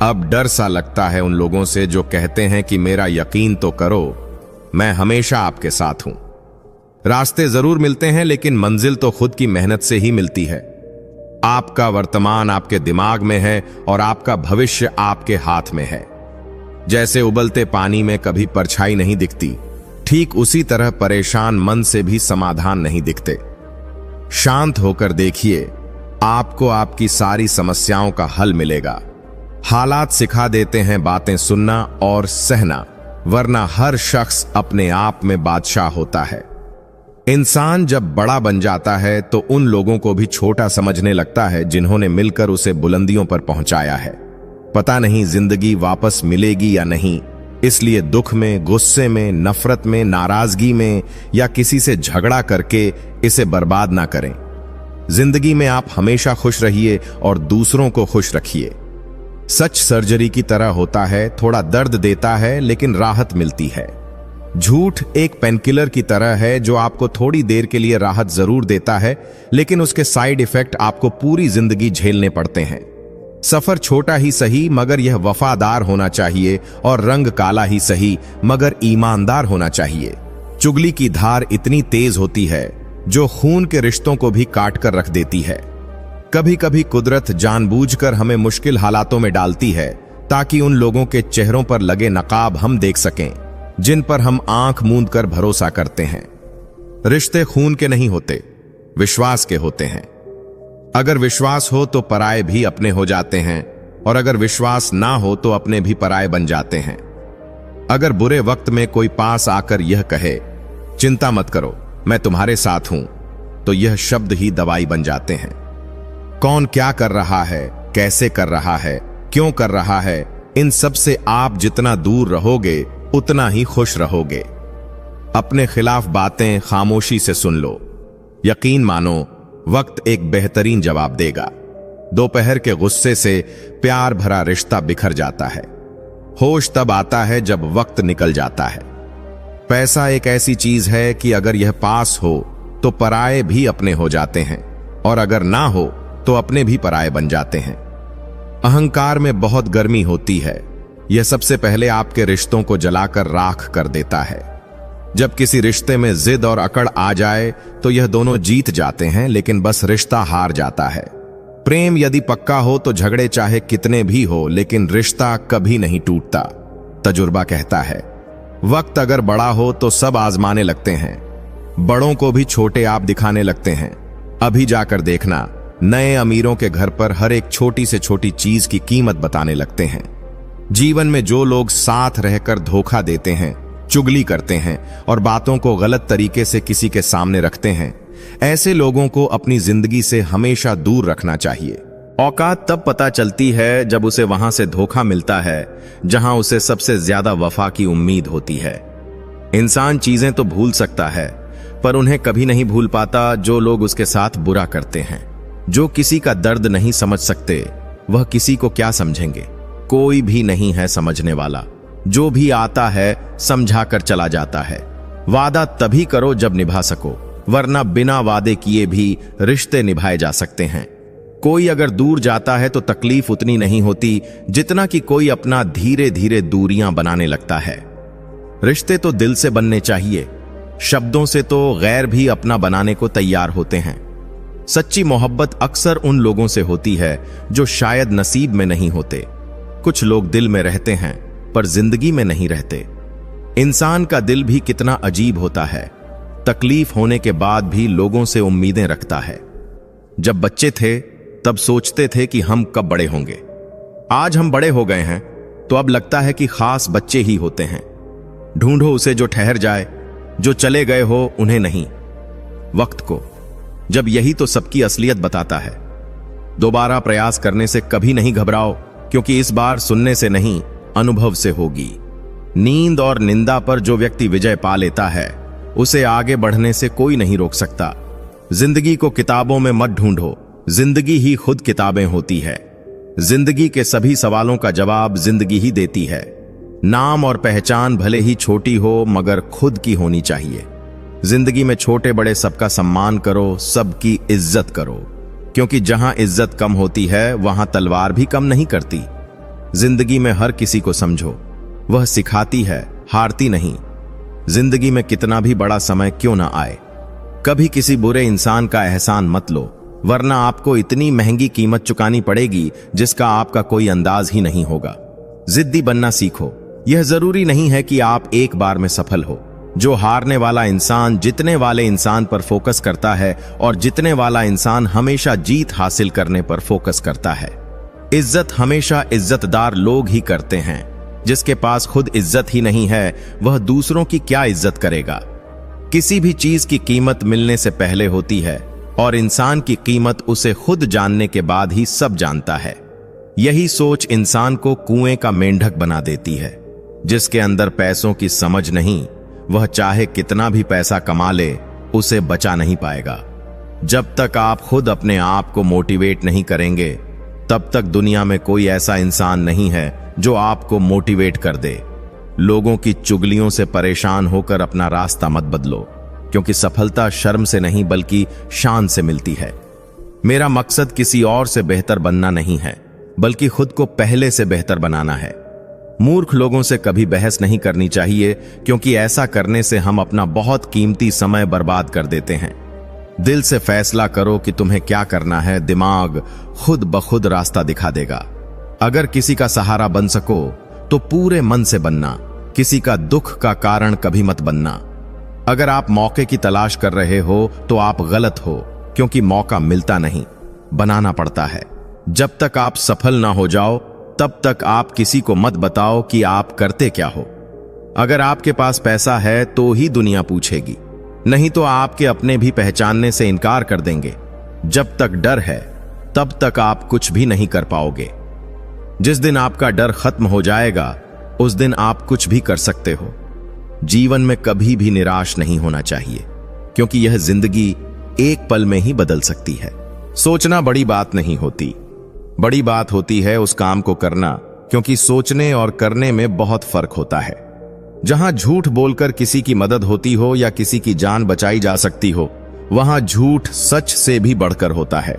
अब डर सा लगता है उन लोगों से जो कहते हैं कि मेरा यकीन तो करो, मैं हमेशा आपके साथ हूं। रास्ते जरूर मिलते हैं लेकिन मंजिल तो खुद की मेहनत से ही मिलती है। आपका वर्तमान आपके दिमाग में है और आपका भविष्य आपके हाथ में है। जैसे उबलते पानी में कभी परछाई नहीं दिखती, ठीक उसी तरह परेशान मन से भी समाधान नहीं दिखते। शांत होकर देखिए, आपको आपकी सारी समस्याओं का हल मिलेगा। हालात सिखा देते हैं बातें सुनना और सहना, वरना हर शख्स अपने आप में बादशाह होता है। इंसान जब बड़ा बन जाता है तो उन लोगों को भी छोटा समझने लगता है जिन्होंने मिलकर उसे बुलंदियों पर पहुंचाया है। पता नहीं जिंदगी वापस मिलेगी या नहीं, इसलिए दुख में, गुस्से में, नफरत में, नाराजगी में या किसी से झगड़ा करके इसे बर्बाद ना करें। जिंदगी में आप हमेशा खुश रहिए और दूसरों को खुश रखिए। सच सर्जरी की तरह होता है, थोड़ा दर्द देता है लेकिन राहत मिलती है। झूठ एक पेनकिलर की तरह है जो आपको थोड़ी देर के लिए राहत जरूर देता है, लेकिन उसके साइड इफेक्ट आपको पूरी जिंदगी झेलने पड़ते हैं। सफर छोटा ही सही मगर यह वफादार होना चाहिए, और रंग काला ही सही मगर ईमानदार होना चाहिए। चुगली की धार इतनी तेज होती है जो खून के रिश्तों को भी काट कर रख देती है। कभी कभी कुदरत जानबूझकर हमें मुश्किल हालातों में डालती है ताकि उन लोगों के चेहरों पर लगे नकाब हम देख सकें जिन पर हम आंख मूंद कर भरोसा करते हैं। रिश्ते खून के नहीं होते, विश्वास के होते हैं। अगर विश्वास हो तो पराये भी अपने हो जाते हैं, और अगर विश्वास ना हो तो अपने भी पराये बन जाते हैं। अगर बुरे वक्त में कोई पास आकर यह कहे, चिंता मत करो मैं तुम्हारे साथ हूं, तो यह शब्द ही दवाई बन जाते हैं। कौन क्या कर रहा है, कैसे कर रहा है, क्यों कर रहा है, इन सब से आप जितना दूर रहोगे उतना ही खुश रहोगे। अपने खिलाफ बातें खामोशी से सुन लो। यकीन मानो वक्त एक बेहतरीन जवाब देगा। दोपहर के गुस्से से प्यार भरा रिश्ता बिखर जाता है। होश तब आता है जब वक्त निकल जाता है। पैसा एक ऐसी चीज है कि अगर यह पास हो तो पराये भी अपने हो जाते हैं, और अगर ना हो तो अपने भी पराये बन जाते हैं। अहंकार में बहुत गर्मी होती है, यह सबसे पहले आपके रिश्तों को जलाकर राख कर देता है। जब किसी रिश्ते में जिद और अकड़ आ जाए तो यह दोनों जीत जाते हैं, लेकिन बस रिश्ता हार जाता है। प्रेम यदि पक्का हो तो झगड़े चाहे कितने भी हो, लेकिन रिश्ता कभी नहीं टूटता। तजुर्बा कहता है वक्त अगर बड़ा हो तो सब आजमाने लगते हैं, बड़ों को भी छोटे आप दिखाने लगते हैं। अभी जाकर देखना, नए अमीरों के घर पर हर एक छोटी से छोटी चीज की कीमत बताने लगते हैं। जीवन में जो लोग साथ रहकर धोखा देते हैं, चुगली करते हैं और बातों को गलत तरीके से किसी के सामने रखते हैं, ऐसे लोगों को अपनी जिंदगी से हमेशा दूर रखना चाहिए। औकात तब पता चलती है जब उसे वहां से धोखा मिलता है जहां उसे सबसे ज्यादा वफा की उम्मीद होती है। इंसान चीजें तो भूल सकता है, पर उन्हें कभी नहीं भूल पाता जो लोग उसके साथ बुरा करते हैं। जो किसी का दर्द नहीं समझ सकते वह किसी को क्या समझेंगे। कोई भी नहीं है समझने वाला, जो भी आता है समझा कर चला जाता है। वादा तभी करो जब निभा सको, वरना बिना वादे किए भी रिश्ते निभाए जा सकते हैं। कोई अगर दूर जाता है तो तकलीफ उतनी नहीं होती जितना कि कोई अपना धीरे धीरे दूरियां बनाने लगता है। रिश्ते तो दिल से बनने चाहिए, शब्दों से तो गैर भी अपना बनाने को तैयार होते हैं। सच्ची मोहब्बत अक्सर उन लोगों से होती है जो शायद नसीब में नहीं होते। कुछ लोग दिल में रहते हैं पर जिंदगी में नहीं रहते। इंसान का दिल भी कितना अजीब होता है, तकलीफ होने के बाद भी लोगों से उम्मीदें रखता है। जब बच्चे थे तब सोचते थे कि हम कब बड़े होंगे। आज हम बड़े हो गए हैं तो अब लगता है कि खास बच्चे ही होते हैं। ढूंढो उसे जो ठहर जाए, जो चले गए हो उन्हें नहीं। वक्त को, जब यही तो सबकी असलियत बताता है। दोबारा प्रयास करने से कभी नहीं घबराओ, क्योंकि इस बार सुनने से नहीं, अनुभव से होगी। नींद और निंदा पर जो व्यक्ति विजय पा लेता है, उसे आगे बढ़ने से कोई नहीं रोक सकता। जिंदगी को किताबों में मत ढूंढो, जिंदगी ही खुद किताबें होती है। जिंदगी के सभी सवालों का जवाब जिंदगी ही देती है। नाम और पहचान भले ही छोटी हो, मगर खुद की होनी चाहिए। जिंदगी में छोटे बड़े सबका सम्मान करो, सबकी इज्जत करो, क्योंकि जहां इज्जत कम होती है, वहां तलवार भी कम नहीं करती। जिंदगी में हर किसी को समझो, वह सिखाती है, हारती नहीं। जिंदगी में कितना भी बड़ा समय क्यों ना आए, कभी किसी बुरे इंसान का एहसान मत लो, वरना आपको इतनी महंगी कीमत चुकानी पड़ेगी जिसका आपका कोई अंदाज ही नहीं होगा। जिद्दी बनना सीखो। यह जरूरी नहीं है कि आप एक बार में सफल हो। जो हारने वाला इंसान जीतने वाले इंसान पर फोकस करता है, और जीतने वाला इंसान हमेशा जीत हासिल करने पर फोकस करता है। इज्जत हमेशा इज्जतदार लोग ही करते हैं। जिसके पास खुद इज्जत ही नहीं है, वह दूसरों की क्या इज्जत करेगा। किसी भी चीज की कीमत मिलने से पहले होती है, और इंसान की कीमत उसे खुद जानने के बाद ही सब जानता है। यही सोच इंसान को कुएं का मेंढक बना देती है। जिसके अंदर पैसों की समझ नहीं, वह चाहे कितना भी पैसा कमा ले, उसे बचा नहीं पाएगा। जब तक आप खुद अपने आप को मोटिवेट नहीं करेंगे, तब तक दुनिया में कोई ऐसा इंसान नहीं है जो आपको मोटिवेट कर दे। लोगों की चुगलियों से परेशान होकर अपना रास्ता मत बदलो, क्योंकि सफलता शर्म से नहीं बल्कि शान से मिलती है। मेरा मकसद किसी और से बेहतर बनना नहीं है, बल्कि खुद को पहले से बेहतर बनाना है। मूर्ख लोगों से कभी बहस नहीं करनी चाहिए, क्योंकि ऐसा करने से हम अपना बहुत कीमती समय बर्बाद कर देते हैं। दिल से फैसला करो कि तुम्हें क्या करना है, दिमाग खुद ब खुद रास्ता दिखा देगा। अगर किसी का सहारा बन सको तो पूरे मन से बनना, किसी का दुख का कारण कभी मत बनना। अगर आप मौके की तलाश कर रहे हो तो आप गलत हो, क्योंकि मौका मिलता नहीं, बनाना पड़ता है। जब तक आप सफल ना हो जाओ, तब तक आप किसी को मत बताओ कि आप करते क्या हो। अगर आपके पास पैसा है तो ही दुनिया पूछेगी, नहीं तो आपके अपने भी पहचानने से इनकार कर देंगे। जब तक डर है, तब तक आप कुछ भी नहीं कर पाओगे। जिस दिन आपका डर खत्म हो जाएगा, उस दिन आप कुछ भी कर सकते हो। जीवन में कभी भी निराश नहीं होना चाहिए, क्योंकि यह जिंदगी एक पल में ही बदल सकती है। सोचना बड़ी बात नहीं होती, बड़ी बात होती है उस काम को करना, क्योंकि सोचने और करने में बहुत फर्क होता है। जहां झूठ बोलकर किसी की मदद होती हो या किसी की जान बचाई जा सकती हो, वहां झूठ सच से भी बढ़कर होता है।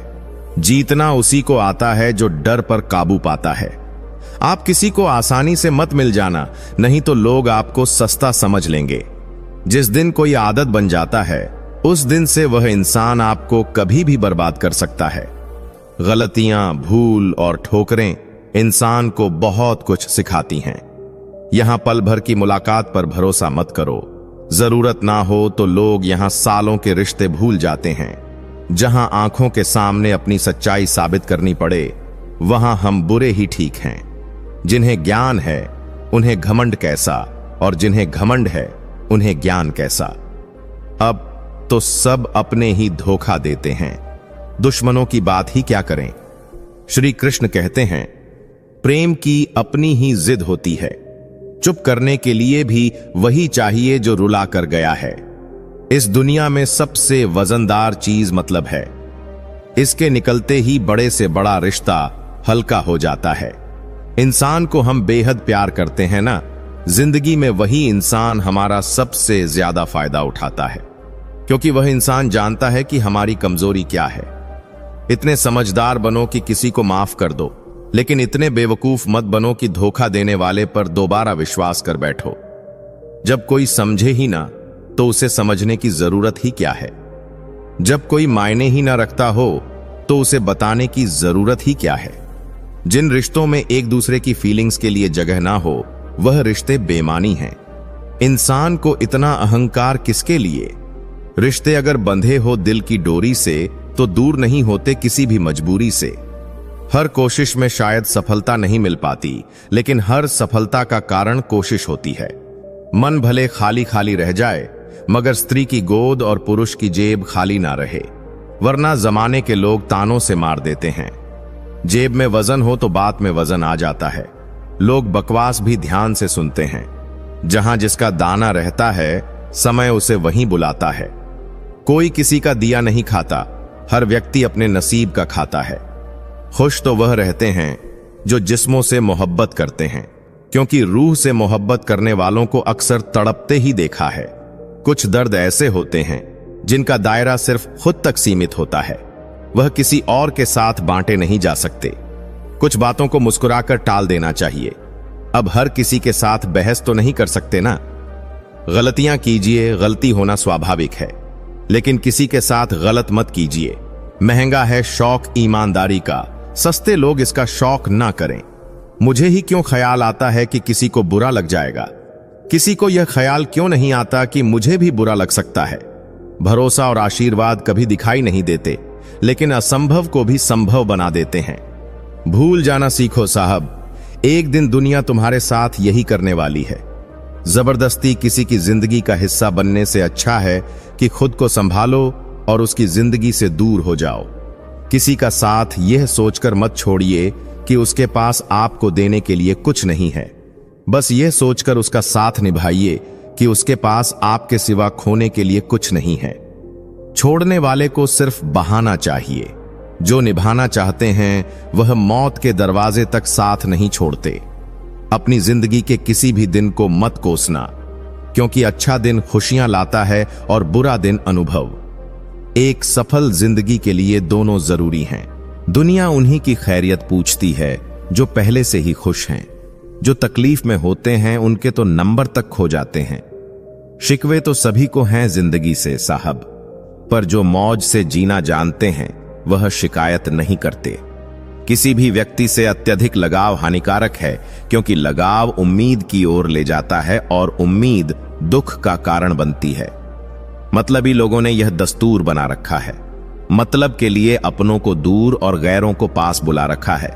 जीतना उसी को आता है जो डर पर काबू पाता है। आप किसी को आसानी से मत मिल जाना, नहीं तो लोग आपको सस्ता समझ लेंगे। जिस दिन कोई आदत बन जाता है, उस दिन से वह इंसान आपको कभी भी बर्बाद कर सकता है। गलतियां, भूल और ठोकरें इंसान को बहुत कुछ सिखाती हैं। यहां पल भर की मुलाकात पर भरोसा मत करो। जरूरत ना हो तो लोग यहां सालों के रिश्ते भूल जाते हैं। जहां आंखों के सामने अपनी सच्चाई साबित करनी पड़े, वहां हम बुरे ही ठीक हैं। जिन्हें ज्ञान है उन्हें घमंड कैसा, और जिन्हें घमंड है उन्हें ज्ञान कैसा। अब तो सब अपने ही धोखा देते हैं, दुश्मनों की बात ही क्या करें। श्री कृष्ण कहते हैं, प्रेम की अपनी ही जिद होती है। चुप करने के लिए भी वही चाहिए जो रुला कर गया है। इस दुनिया में सबसे वजनदार चीज मतलब है। इसके निकलते ही बड़े से बड़ा रिश्ता हल्का हो जाता है। इंसान को हम बेहद प्यार करते हैं ना, जिंदगी में वही इंसान हमारा सबसे ज्यादा फायदा उठाता है, क्योंकि वह इंसान जानता है कि हमारी कमजोरी क्या है। इतने समझदार बनो कि किसी को माफ कर दो, लेकिन इतने बेवकूफ मत बनो कि धोखा देने वाले पर दोबारा विश्वास कर बैठो। जब कोई समझे ही ना, तो उसे समझने की जरूरत ही क्या है। जब कोई मायने ही ना रखता हो, तो उसे बताने की जरूरत ही क्या है। जिन रिश्तों में एक दूसरे की फीलिंग्स के लिए जगह ना हो, वह रिश्ते बेमानी हैं। इंसान को इतना अहंकार किसके लिए? रिश्ते अगर बंधे हो दिल की डोरी से, तो दूर नहीं होते किसी भी मजबूरी से। हर कोशिश में शायद सफलता नहीं मिल पाती, लेकिन हर सफलता का कारण कोशिश होती है। मन भले खाली खाली रह जाए, मगर स्त्री की गोद और पुरुष की जेब खाली ना रहे, वरना जमाने के लोग तानों से मार देते हैं। जेब में वजन हो तो बात में वजन आ जाता है। लोग बकवास भी ध्यान से सुनते हैं। जहां जिसका दाना रहता है, समय उसे वहीं बुलाता है। कोई किसी का दिया नहीं खाता, हर व्यक्ति अपने नसीब का खाता है। खुश तो वह रहते हैं जो जिस्मों से मोहब्बत करते हैं, क्योंकि रूह से मोहब्बत करने वालों को अक्सर तड़पते ही देखा है। कुछ दर्द ऐसे होते हैं जिनका दायरा सिर्फ खुद तक सीमित होता है, वह किसी और के साथ बांटे नहीं जा सकते। कुछ बातों को मुस्कुराकर टाल देना चाहिए। अब हर किसी के साथ बहस तो नहीं कर सकते ना। गलतियां कीजिए, गलती होना स्वाभाविक है, लेकिन किसी के साथ गलत मत कीजिए। महंगा है शौक ईमानदारी का, सस्ते लोग इसका शौक ना करें। मुझे ही क्यों ख्याल आता है कि किसी को बुरा लग जाएगा? किसी को यह ख्याल क्यों नहीं आता कि मुझे भी बुरा लग सकता है? भरोसा और आशीर्वाद कभी दिखाई नहीं देते, लेकिन असंभव को भी संभव बना देते हैं। भूल जाना सीखो साहब, एक दिन दुनिया तुम्हारे साथ यही करने वाली है। जबरदस्ती किसी की जिंदगी का हिस्सा बनने से अच्छा है कि खुद को संभालो और उसकी जिंदगी से दूर हो जाओ। किसी का साथ यह सोचकर मत छोड़िए कि उसके पास आपको देने के लिए कुछ नहीं है। बस यह सोचकर उसका साथ निभाइए कि उसके पास आपके सिवा खोने के लिए कुछ नहीं है। छोड़ने वाले को सिर्फ बहाना चाहिए, जो निभाना चाहते हैं वह मौत के दरवाजे तक साथ नहीं छोड़ते। अपनी जिंदगी के किसी भी दिन को मत कोसना, क्योंकि अच्छा दिन खुशियां लाता है और बुरा दिन अनुभव। एक सफल जिंदगी के लिए दोनों जरूरी हैं। दुनिया उन्हीं की खैरियत पूछती है जो पहले से ही खुश हैं। जो तकलीफ में होते हैं उनके तो नंबर तक खो जाते हैं। शिकवे तो सभी को हैं जिंदगी से साहब, पर जो मौज से जीना जानते हैं वह शिकायत नहीं करते। किसी भी व्यक्ति से अत्यधिक लगाव हानिकारक है, क्योंकि लगाव उम्मीद की ओर ले जाता है और उम्मीद दुख का कारण बनती है। मतलबी लोगों ने यह दस्तूर बना रखा है। मतलब के लिए अपनों को दूर और गैरों को पास बुला रखा है।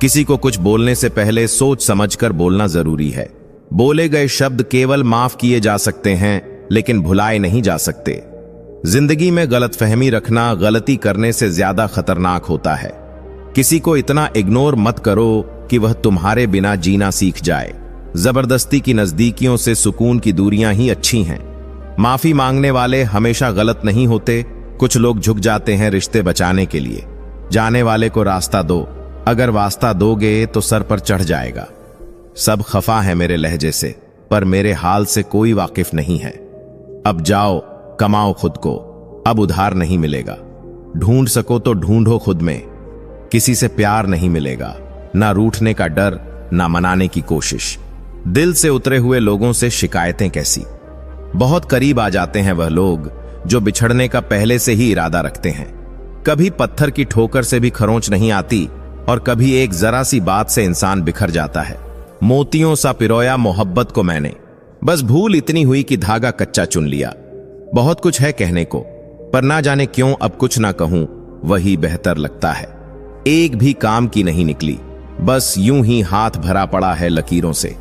किसी को कुछ बोलने से पहले सोच समझकर बोलना जरूरी है। बोले गए शब्द केवल माफ किए जा सकते हैं, लेकिन भुलाए नहीं जा सकते। जिंदगी में गलतफहमी रखना गलती करने से ज्यादा खतरनाक होता है। किसी को इतना इग्नोर मत करो कि वह तुम्हारे बिना जीना सीख जाए। जबरदस्ती की नजदीकियों से सुकून की दूरियां ही अच्छी हैं। माफी मांगने वाले हमेशा गलत नहीं होते। कुछ लोग झुक जाते हैं रिश्ते बचाने के लिए। जाने वाले को रास्ता दो, अगर वास्ता दोगे तो सर पर चढ़ जाएगा। सब खफा है मेरे लहजे से, पर मेरे हाल से कोई वाकिफ नहीं है। अब जाओ, कमाओ खुद को, अब उधार नहीं मिलेगा। ढूंढ सको तो ढूंढो खुद में। किसी से प्यार नहीं मिलेगा, ना रूठने का डर, ना मनाने की कोशिश। दिल से उतरे हुए लोगों से शिकायतें कैसी। बहुत करीब आ जाते हैं वह लोग जो बिछड़ने का पहले से ही इरादा रखते हैं। कभी पत्थर की ठोकर से भी खरोंच नहीं आती, और कभी एक जरा सी बात से इंसान बिखर जाता है। मोतियों सा पिरोया मोहब्बत को मैंने, बस भूल इतनी हुई कि धागा कच्चा चुन लिया। बहुत कुछ है कहने को, पर ना जाने क्यों अब कुछ ना कहूं वही बेहतर लगता है। एक भी काम की नहीं निकली, बस यूं ही हाथ भरा पड़ा है लकीरों से।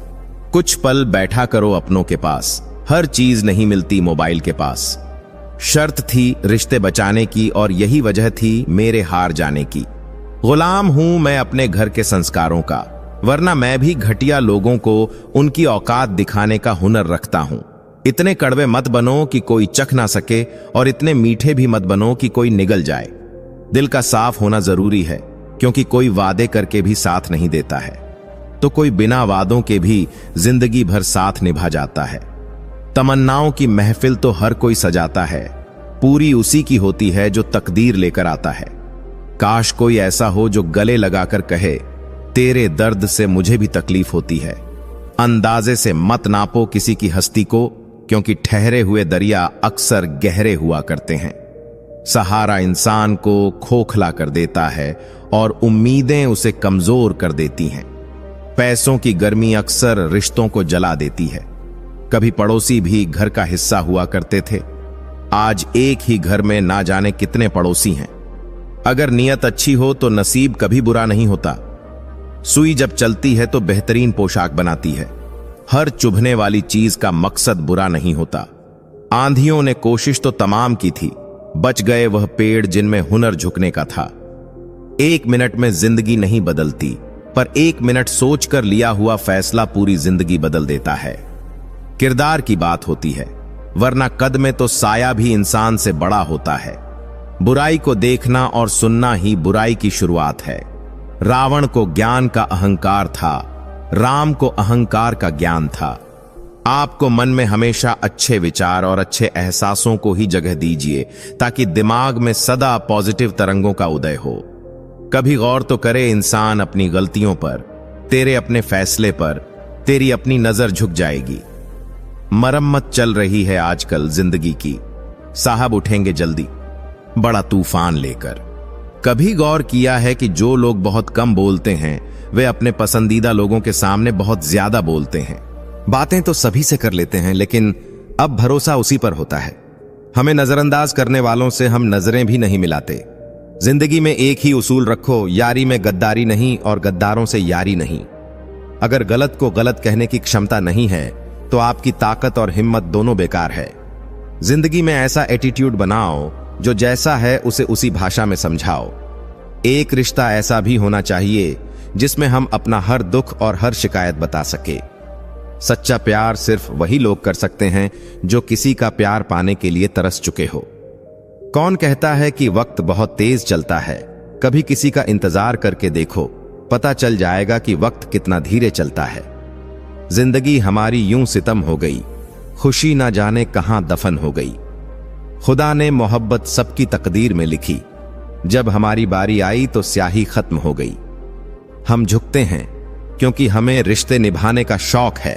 कुछ पल बैठा करो अपनों के पास, हर चीज नहीं मिलती मोबाइल के पास। शर्त थी रिश्ते बचाने की, और यही वजह थी मेरे हार जाने की। गुलाम हूं मैं अपने घर के संस्कारों का, वरना मैं भी घटिया लोगों को उनकी औकात दिखाने का हुनर रखता हूं। इतने कड़वे मत बनो कि कोई चख ना सके, और इतने मीठे भी मत बनो कि कोई निगल जाए। दिल का साफ होना जरूरी है, क्योंकि कोई वादे करके भी साथ नहीं देता है, तो कोई बिना वादों के भी जिंदगी भर साथ निभा जाता है। तमन्नाओं की महफिल तो हर कोई सजाता है, पूरी उसी की होती है जो तकदीर लेकर आता है। काश कोई ऐसा हो जो गले लगाकर कहे, तेरे दर्द से मुझे भी तकलीफ होती है। अंदाजे से मत नापो किसी की हस्ती को, क्योंकि ठहरे हुए दरिया अक्सर गहरे हुआ करते हैं। सहारा इंसान को खोखला कर देता है और उम्मीदें उसे कमजोर कर देती हैं। पैसों की गर्मी अक्सर रिश्तों को जला देती है। कभी पड़ोसी भी घर का हिस्सा हुआ करते थे, आज एक ही घर में ना जाने कितने पड़ोसी हैं। अगर नियत अच्छी हो तो नसीब कभी बुरा नहीं होता। सुई जब चलती है तो बेहतरीन पोशाक बनाती है। हर चुभने वाली चीज का मकसद बुरा नहीं होता। आंधियों ने कोशिश तो तमाम की थी, बच गए वह पेड़ जिनमें हुनर झुकने का था। 1 मिनट में जिंदगी नहीं बदलती, पर 1 मिनट सोचकर लिया हुआ फैसला पूरी जिंदगी बदल देता है। किरदार की बात होती है, वरना कद में तो साया भी इंसान से बड़ा होता है। बुराई को देखना और सुनना ही बुराई की शुरुआत है। रावण को ज्ञान का अहंकार था, राम को अहंकार का ज्ञान था। आपको मन में हमेशा अच्छे विचार और अच्छे एहसासों को ही जगह दीजिए, ताकि दिमाग में सदा पॉजिटिव तरंगों का उदय हो। कभी गौर तो करे इंसान अपनी गलतियों पर, तेरे अपने फैसले पर तेरी अपनी नजर झुक जाएगी। मरम्मत चल रही है आजकल जिंदगी की, साहब उठेंगे जल्दी बड़ा तूफान लेकर। कभी गौर किया है कि जो लोग बहुत कम बोलते हैं वे अपने पसंदीदा लोगों के सामने बहुत ज्यादा बोलते हैं। बातें तो सभी से कर लेते हैं, लेकिन अब भरोसा उसी पर होता है। हमें नजरअंदाज करने वालों से हम नजरें भी नहीं मिलाते। जिंदगी में एक ही उसूल रखो, यारी में गद्दारी नहीं और गद्दारों से यारी नहीं। अगर गलत को गलत कहने की क्षमता नहीं है तो आपकी ताकत और हिम्मत दोनों बेकार है। जिंदगी में ऐसा एटीट्यूड बनाओ जो जैसा है उसे उसी भाषा में समझाओ। एक रिश्ता ऐसा भी होना चाहिए जिसमें हम अपना हर दुख और हर शिकायत बता सके। सच्चा प्यार सिर्फ वही लोग कर सकते हैं जो किसी का प्यार पाने के लिए तरस चुके हो। कौन कहता है कि वक्त बहुत तेज चलता है? कभी किसी का इंतजार करके देखो, पता चल जाएगा कि वक्त कितना धीरे चलता है। जिंदगी हमारी यूं सितम हो गई, खुशी ना जाने कहां दफन हो गई। खुदा ने मोहब्बत सबकी तकदीर में लिखी, जब हमारी बारी आई तो स्याही खत्म हो गई। हम झुकते हैं क्योंकि हमें रिश्ते निभाने का शौक है,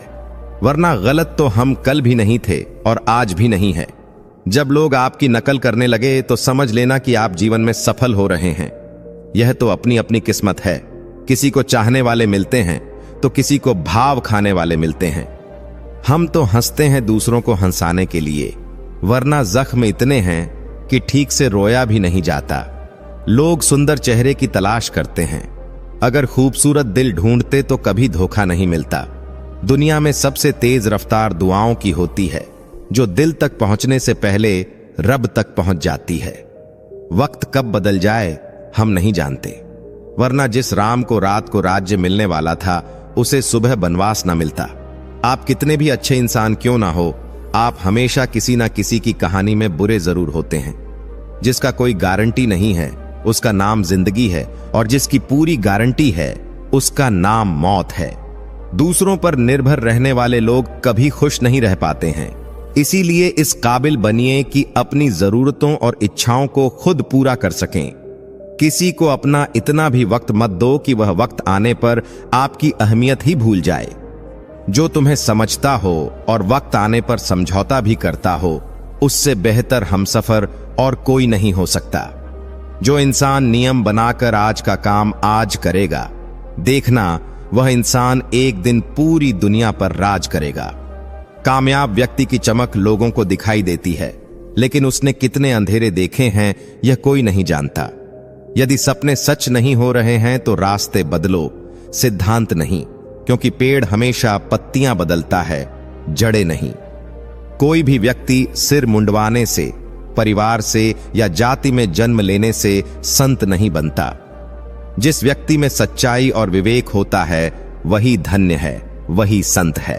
वरना गलत तो हम कल भी नहीं थे और आज भी नहीं है। जब लोग आपकी नकल करने लगे तो समझ लेना कि आप जीवन में सफल हो रहे हैं। यह तो अपनी अपनी किस्मत है। किसी को चाहने वाले मिलते हैं तो किसी को भाव खाने वाले मिलते हैं। हम तो हंसते हैं दूसरों को हंसाने के लिए, वरना जख्म इतने हैं कि ठीक से रोया भी नहीं जाता। लोग सुंदर चेहरे की तलाश करते हैं, अगर खूबसूरत दिल ढूंढते तो कभी धोखा नहीं मिलता। दुनिया में सबसे तेज रफ्तार दुआओं की होती है, जो दिल तक पहुंचने से पहले रब तक पहुंच जाती है। वक्त कब बदल जाए हम नहीं जानते, वरना जिस राम को रात को राज्य मिलने वाला था उसे सुबह बनवास ना मिलता। आप कितने भी अच्छे इंसान क्यों ना हो, आप हमेशा किसी ना किसी की कहानी में बुरे जरूर होते हैं। जिसका कोई गारंटी नहीं है उसका नाम जिंदगी है, और जिसकी पूरी गारंटी है उसका नाम मौत है। दूसरों पर निर्भर रहने वाले लोग कभी खुश नहीं रह पाते हैं। इसीलिए इस काबिल बनिए कि अपनी जरूरतों और इच्छाओं को खुद पूरा कर सकें। किसी को अपना इतना भी वक्त मत दो कि वह वक्त आने पर आपकी अहमियत ही भूल जाए। जो तुम्हें समझता हो और वक्त आने पर समझौता भी करता हो, उससे बेहतर हमसफर और कोई नहीं हो सकता। जो इंसान नियम बनाकर आज का काम आज करेगा, देखना वह इंसान एक दिन पूरी दुनिया पर राज करेगा। कामयाब व्यक्ति की चमक लोगों को दिखाई देती है, लेकिन उसने कितने अंधेरे देखे हैं यह कोई नहीं जानता। यदि सपने सच नहीं हो रहे हैं तो रास्ते बदलो, सिद्धांत नहीं, क्योंकि पेड़ हमेशा पत्तियां बदलता है, जड़ें नहीं। कोई भी व्यक्ति सिर मुंडवाने से, परिवार से या जाति में जन्म लेने से संत नहीं बनता। जिस व्यक्ति में सच्चाई और विवेक होता है वही धन्य है, वही संत है।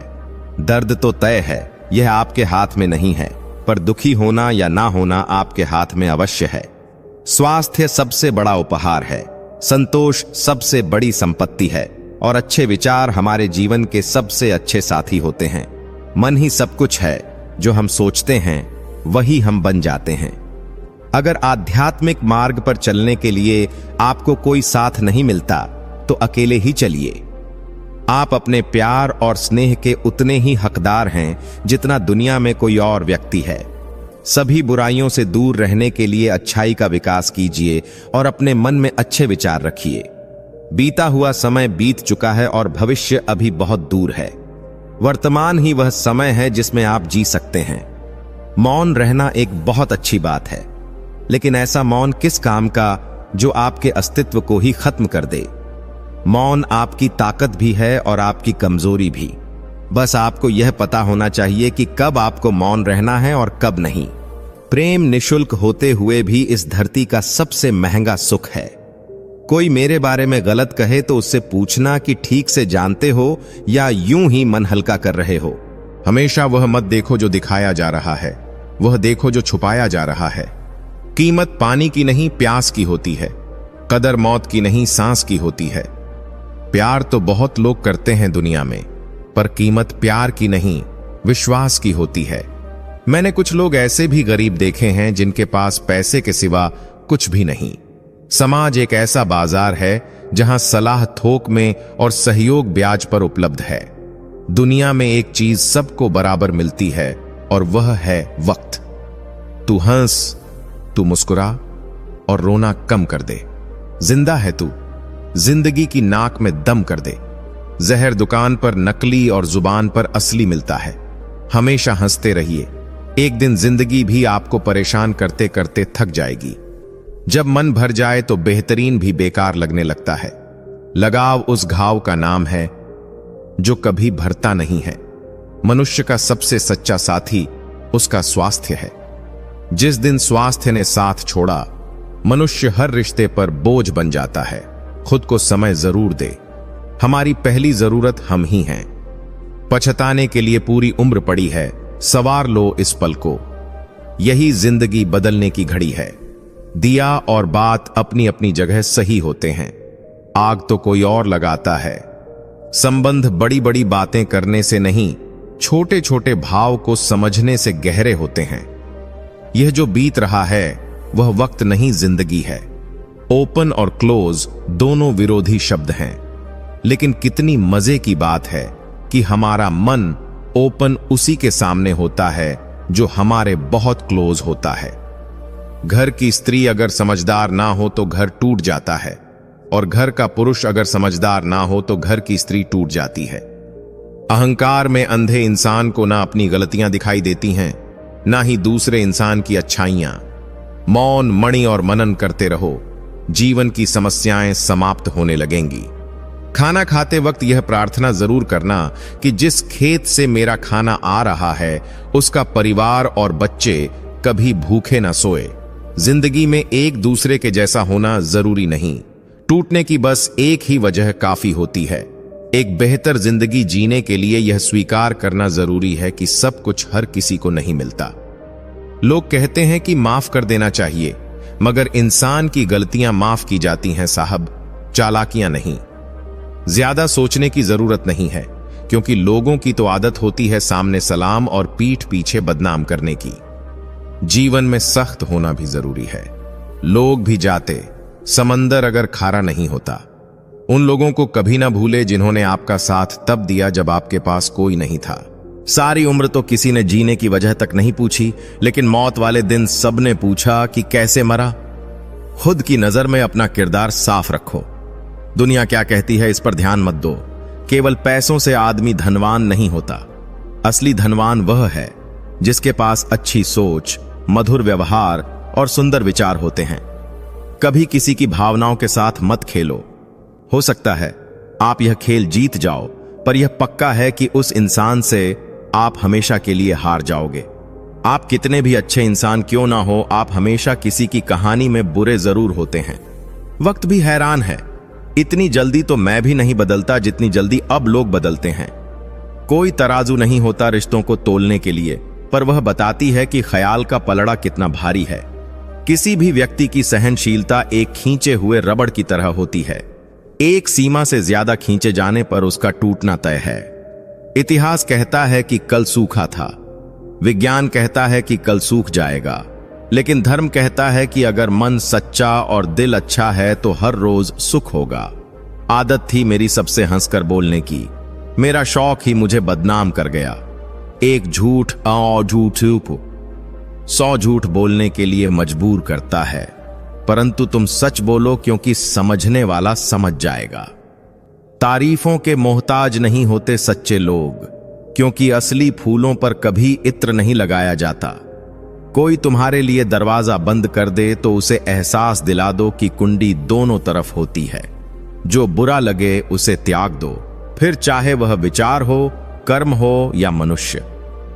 दर्द तो तय है, यह आपके हाथ में नहीं है, पर दुखी होना या ना होना आपके हाथ में अवश्य है। स्वास्थ्य सबसे बड़ा उपहार है, संतोष सबसे बड़ी संपत्ति है, और अच्छे विचार हमारे जीवन के सबसे अच्छे साथी होते हैं। मन ही सब कुछ है, जो हम सोचते हैं वही हम बन जाते हैं। अगर आध्यात्मिक मार्ग पर चलने के लिए आपको कोई साथ नहीं मिलता तो अकेले ही चलिए। आप अपने प्यार और स्नेह के उतने ही हकदार हैं जितना दुनिया में कोई और व्यक्ति है। सभी बुराइयों से दूर रहने के लिए अच्छाई का विकास कीजिए और अपने मन में अच्छे विचार रखिए। बीता हुआ समय बीत चुका है और भविष्य अभी बहुत दूर है। वर्तमान ही वह समय है जिसमें आप जी सकते हैं। मौन रहना एक बहुत अच्छी बात है, लेकिन ऐसा मौन किस काम का जो आपके अस्तित्व को ही खत्म कर दे। मौन आपकी ताकत भी है और आपकी कमजोरी भी। बस आपको यह पता होना चाहिए कि कब आपको मौन रहना है और कब नहीं। प्रेम निशुल्क होते हुए भी इस धरती का सबसे महंगा सुख है। कोई मेरे बारे में गलत कहे तो उससे पूछना कि ठीक से जानते हो या यूं ही मन हल्का कर रहे हो। हमेशा वह मत देखो जो दिखाया जा रहा है, वह देखो जो छुपाया जा रहा है। कीमत पानी की नहीं प्यास की होती है, कदर मौत की नहीं सांस की होती है। प्यार तो बहुत लोग करते हैं दुनिया में, पर कीमत प्यार की नहीं विश्वास की होती है। मैंने कुछ लोग ऐसे भी गरीब देखे हैं जिनके पास पैसे के सिवा कुछ भी नहीं। समाज एक ऐसा बाजार है जहां सलाह थोक में और सहयोग ब्याज पर उपलब्ध है। दुनिया में एक चीज सबको बराबर मिलती है और वह है वक्त। तू हंस, तू मुस्कुरा और रोना कम कर दे। जिंदा है तू, जिंदगी की नाक में दम कर दे। जहर दुकान पर नकली और जुबान पर असली मिलता है। हमेशा हंसते रहिए, एक दिन जिंदगी भी आपको परेशान करते करते थक जाएगी। जब मन भर जाए तो बेहतरीन भी बेकार लगने लगता है। लगाव उस घाव का नाम है जो कभी भरता नहीं है। मनुष्य का सबसे सच्चा साथी उसका स्वास्थ्य है। जिस दिन स्वास्थ्य ने साथ छोड़ा, मनुष्य हर रिश्ते पर बोझ बन जाता है। खुद को समय जरूर दे। हमारी पहली जरूरत हम ही हैं। पछताने के लिए पूरी उम्र पड़ी है, सवार लो इस पल को। यही जिंदगी बदलने की घड़ी है। दिया और बात अपनी अपनी जगह सही होते हैं। आग तो कोई और लगाता है। संबंध बड़ी बड़ी बातें करने से नहीं, छोटे छोटे भाव को समझने से गहरे होते हैं। यह जो बीत रहा है वह वक्त नहीं, जिंदगी है। ओपन और क्लोज दोनों विरोधी शब्द हैं, लेकिन कितनी मजे की बात है कि हमारा मन ओपन उसी के सामने होता है जो हमारे बहुत क्लोज होता है। घर की स्त्री अगर समझदार ना हो तो घर टूट जाता है, और घर का पुरुष अगर समझदार ना हो तो घर की स्त्री टूट जाती है। अहंकार में अंधे इंसान को ना अपनी गलतियां दिखाई देती हैं, ना ही दूसरे इंसान की अच्छाइयां। मौन, मणि और मनन करते रहो, जीवन की समस्याएं समाप्त होने लगेंगी। खाना खाते वक्त यह प्रार्थना जरूर करना कि जिस खेत से मेरा खाना आ रहा है उसका परिवार और बच्चे कभी भूखे ना सोए। जिंदगी में एक दूसरे के जैसा होना जरूरी नहीं, टूटने की बस एक ही वजह काफी होती है। एक बेहतर जिंदगी जीने के लिए यह स्वीकार करना जरूरी है कि सब कुछ हर किसी को नहीं मिलता। लोग कहते हैं कि माफ कर देना चाहिए, मगर इंसान की गलतियां माफ की जाती हैं साहब, चालाकियां नहीं। ज्यादा सोचने की जरूरत नहीं है, क्योंकि लोगों की तो आदत होती है सामने सलाम और पीठ पीछे बदनाम करने की। जीवन में सख्त होना भी जरूरी है। लोग भी जाते, समंदर अगर खारा नहीं होता। उन लोगों को कभी ना भूले जिन्होंने आपका साथ तब दिया जब आपके पास कोई नहीं था। सारी उम्र तो किसी ने जीने की वजह तक नहीं पूछी, लेकिन मौत वाले दिन सबने पूछा कि कैसे मरा। खुद की नजर में अपना किरदार साफ रखो। दुनिया क्या कहती है इस पर ध्यान मत दो। केवल पैसों से आदमी धनवान नहीं होता। असली धनवान वह है जिसके पास अच्छी सोच, मधुर व्यवहार और सुंदर विचार होते हैं। कभी किसी की भावनाओं के साथ मत खेलो। हो सकता है आप यह खेल जीत जाओ, पर यह पक्का है कि उस इंसान से आप हमेशा के लिए हार जाओगे। आप कितने भी अच्छे इंसान क्यों ना हो, आप हमेशा किसी की कहानी में बुरे जरूर होते हैं। वक्त भी हैरान है, इतनी जल्दी तो मैं भी नहीं बदलता जितनी जल्दी अब लोग बदलते हैं। कोई तराजू नहीं होता रिश्तों को तोलने के लिए, पर वह बताती है कि ख्याल का पलड़ा कितना भारी है। किसी भी व्यक्ति की सहनशीलता एक खींचे हुए रबड़ की तरह होती है। एक सीमा से ज्यादा खींचे जाने पर उसका टूटना तय है। इतिहास कहता है कि कल सूखा था, विज्ञान कहता है कि कल सूख जाएगा, लेकिन धर्म कहता है कि अगर मन सच्चा और दिल अच्छा है तो हर रोज सुख होगा। आदत थी मेरी सबसे हंसकर बोलने की, मेरा शौक ही मुझे बदनाम कर गया। एक झूठ झूठ 100 झूठ बोलने के लिए मजबूर करता है, परंतु तुम सच बोलो क्योंकि समझने वाला समझ जाएगा। तारीफों के मोहताज नहीं होते सच्चे लोग, क्योंकि असली फूलों पर कभी इत्र नहीं लगाया जाता। कोई तुम्हारे लिए दरवाजा बंद कर दे तो उसे एहसास दिला दो कि कुंडी दोनों तरफ होती है। जो बुरा लगे उसे त्याग दो, फिर चाहे वह विचार हो, कर्म हो या मनुष्य,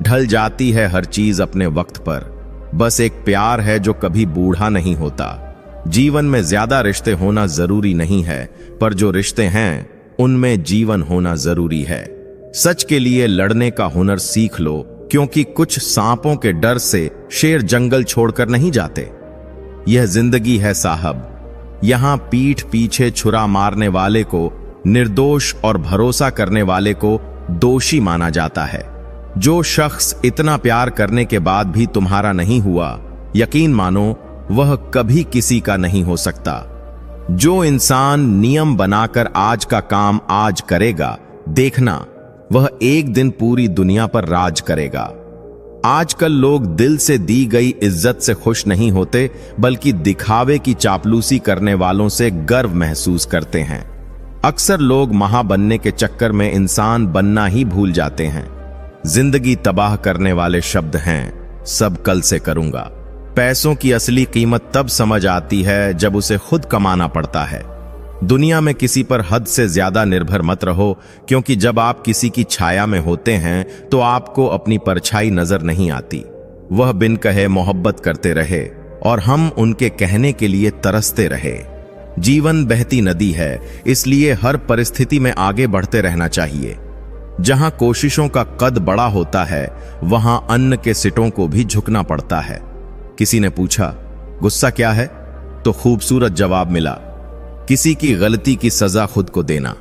ढल जाती है हर चीज अपने वक्त पर। बस एक प्यार है जो कभी बूढ़ा नहीं होता। जीवन में ज्यादा रिश्ते होना जरूरी नहीं है, पर जो रिश्ते हैं उनमें जीवन होना जरूरी है। सच के लिए लड़ने का हुनर सीख लो, क्योंकि कुछ सांपों के डर से शेर जंगल छोड़कर नहीं जाते। यह जिंदगी है साहब, यहां पीठ पीछे छुरा मारने वाले को निर्दोष और भरोसा करने वाले को दोषी माना जाता है। जो शख्स इतना प्यार करने के बाद भी तुम्हारा नहीं हुआ, यकीन मानो वह कभी किसी का नहीं हो सकता। जो इंसान नियम बनाकर आज का काम आज करेगा, देखना वह एक दिन पूरी दुनिया पर राज करेगा। आजकल लोग दिल से दी गई इज्जत से खुश नहीं होते, बल्कि दिखावे की चापलूसी करने वालों से गर्व महसूस करते हैं। अक्सर लोग महा बनने के चक्कर में इंसान बनना ही भूल जाते हैं। जिंदगी तबाह करने वाले शब्द हैं, सब कल से करूंगा। पैसों की असली कीमत तब समझ आती है जब उसे खुद कमाना पड़ता है। दुनिया में किसी पर हद से ज्यादा निर्भर मत रहो, क्योंकि जब आप किसी की छाया में होते हैं तो आपको अपनी परछाई नजर नहीं आती। वह बिन कहे मोहब्बत करते रहे और हम उनके कहने के लिए तरसते रहे। जीवन बहती नदी है, इसलिए हर परिस्थिति में आगे बढ़ते रहना चाहिए। जहां कोशिशों का कद बड़ा होता है, वहां अन्न के सिटों को भी झुकना पड़ता है। किसी ने पूछा, गुस्सा क्या है? तो खूबसूरत जवाब मिला, किसी की गलती की सजा खुद को देना।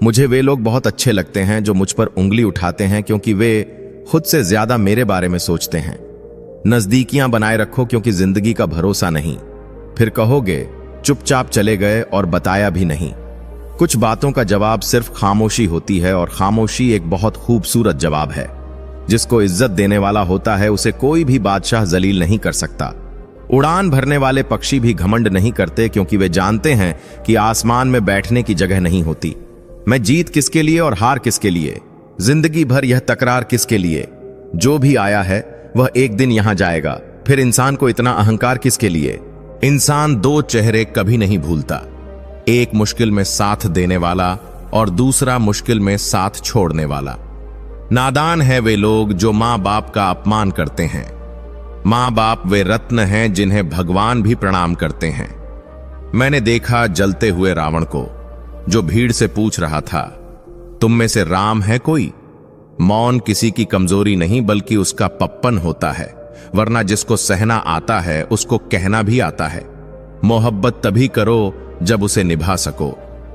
मुझे वे लोग बहुत अच्छे लगते हैं जो मुझ पर उंगली उठाते हैं, क्योंकि वे खुद से ज्यादा मेरे बारे में सोचते हैं। नजदीकियां बनाए रखो, क्योंकि जिंदगी का भरोसा नहीं। फिर कहोगे चुपचाप चले गए और बताया भी नहीं। कुछ बातों का जवाब सिर्फ खामोशी होती है, और खामोशी एक बहुत खूबसूरत जवाब है। जिसको इज्जत देने वाला होता है, उसे कोई भी बादशाह जलील नहीं कर सकता। उड़ान भरने वाले पक्षी भी घमंड नहीं करते, क्योंकि वे जानते हैं कि आसमान में बैठने की जगह नहीं होती। मैं जीत किसके लिए और हार किसके लिए, जिंदगी भर यह तकरार किसके लिए? जो भी आया है वह एक दिन यहां जाएगा। फिर इंसान को इतना अहंकार किसके लिए? इंसान दो चेहरे कभी नहीं भूलता, एक मुश्किल में साथ देने वाला और दूसरा मुश्किल में साथ छोड़ने वाला। नादान है वे लोग जो मां बाप का अपमान करते हैं। मां बाप वे रत्न हैं जिन्हें भगवान भी प्रणाम करते हैं। मैंने देखा जलते हुए रावण को, जो भीड़ से पूछ रहा था, तुम में से राम है कोई? मौन किसी की कमजोरी नहीं, बल्कि उसका पप्पन होता है। वरना जिसको सहना आता है उसको कहना भी आता है। मोहब्बत तभी करो जब उसे निभा सको,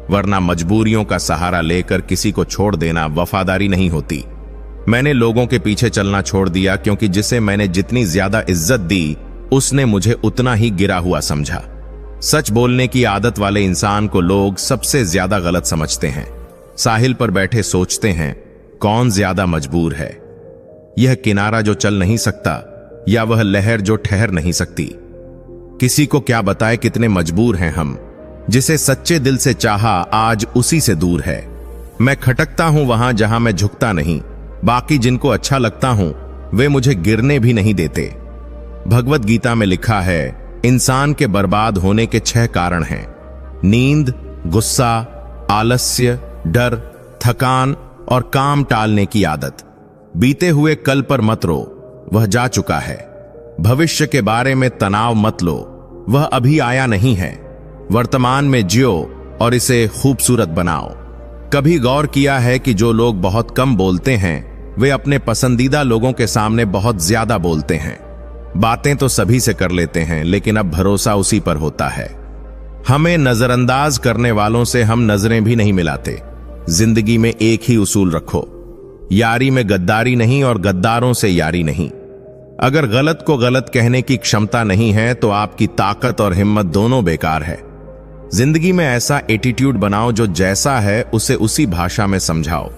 वरना मजबूरियों का सहारा लेकर किसी को छोड़ देना वफादारी नहीं होती। मैंने लोगों के पीछे चलना छोड़ दिया, क्योंकि जिसे मैंने जितनी ज्यादा इज्जत दी, उसने मुझे उतना ही गिरा हुआ समझा। सच बोलने की आदत वाले इंसान को लोग सबसे ज्यादा गलत समझते हैं। साहिल पर बैठे सोचते हैं, कौन ज्यादा मजबूर है, यह किनारा जो चल नहीं सकता या वह लहर जो ठहर नहीं सकती? किसी को क्या बताए कितने मजबूर हैं हम। जिसे सच्चे दिल से चाहा, आज उसी से दूर है। मैं खटकता हूं वहां जहां मैं झुकता नहीं। बाकी जिनको अच्छा लगता हूं, वे मुझे गिरने भी नहीं देते। भगवत गीता में लिखा है, इंसान के बर्बाद होने के 6 कारण हैं: नींद, गुस्सा, आलस्य, डर, थकान और काम टालने की आदत। बीते हुए कल पर मत रो, वह जा चुका है। भविष्य के बारे में तनाव मत लो, वह अभी आया नहीं है। वर्तमान में जियो और इसे खूबसूरत बनाओ। कभी गौर किया है कि जो लोग बहुत कम बोलते हैं, वे अपने पसंदीदा लोगों के सामने बहुत ज्यादा बोलते हैं। बातें तो सभी से कर लेते हैं, लेकिन अब भरोसा उसी पर होता है। हमें नजरअंदाज करने वालों से हम नजरें भी नहीं मिलाते। जिंदगी में एक ही उसूल रखो, यारी में गद्दारी नहीं और गद्दारों से यारी नहीं। अगर गलत को गलत कहने की क्षमता नहीं है, तो आपकी ताकत और हिम्मत दोनों बेकार है। जिंदगी में ऐसा एटीट्यूड बनाओ जो जैसा है उसे उसी भाषा में समझाओ।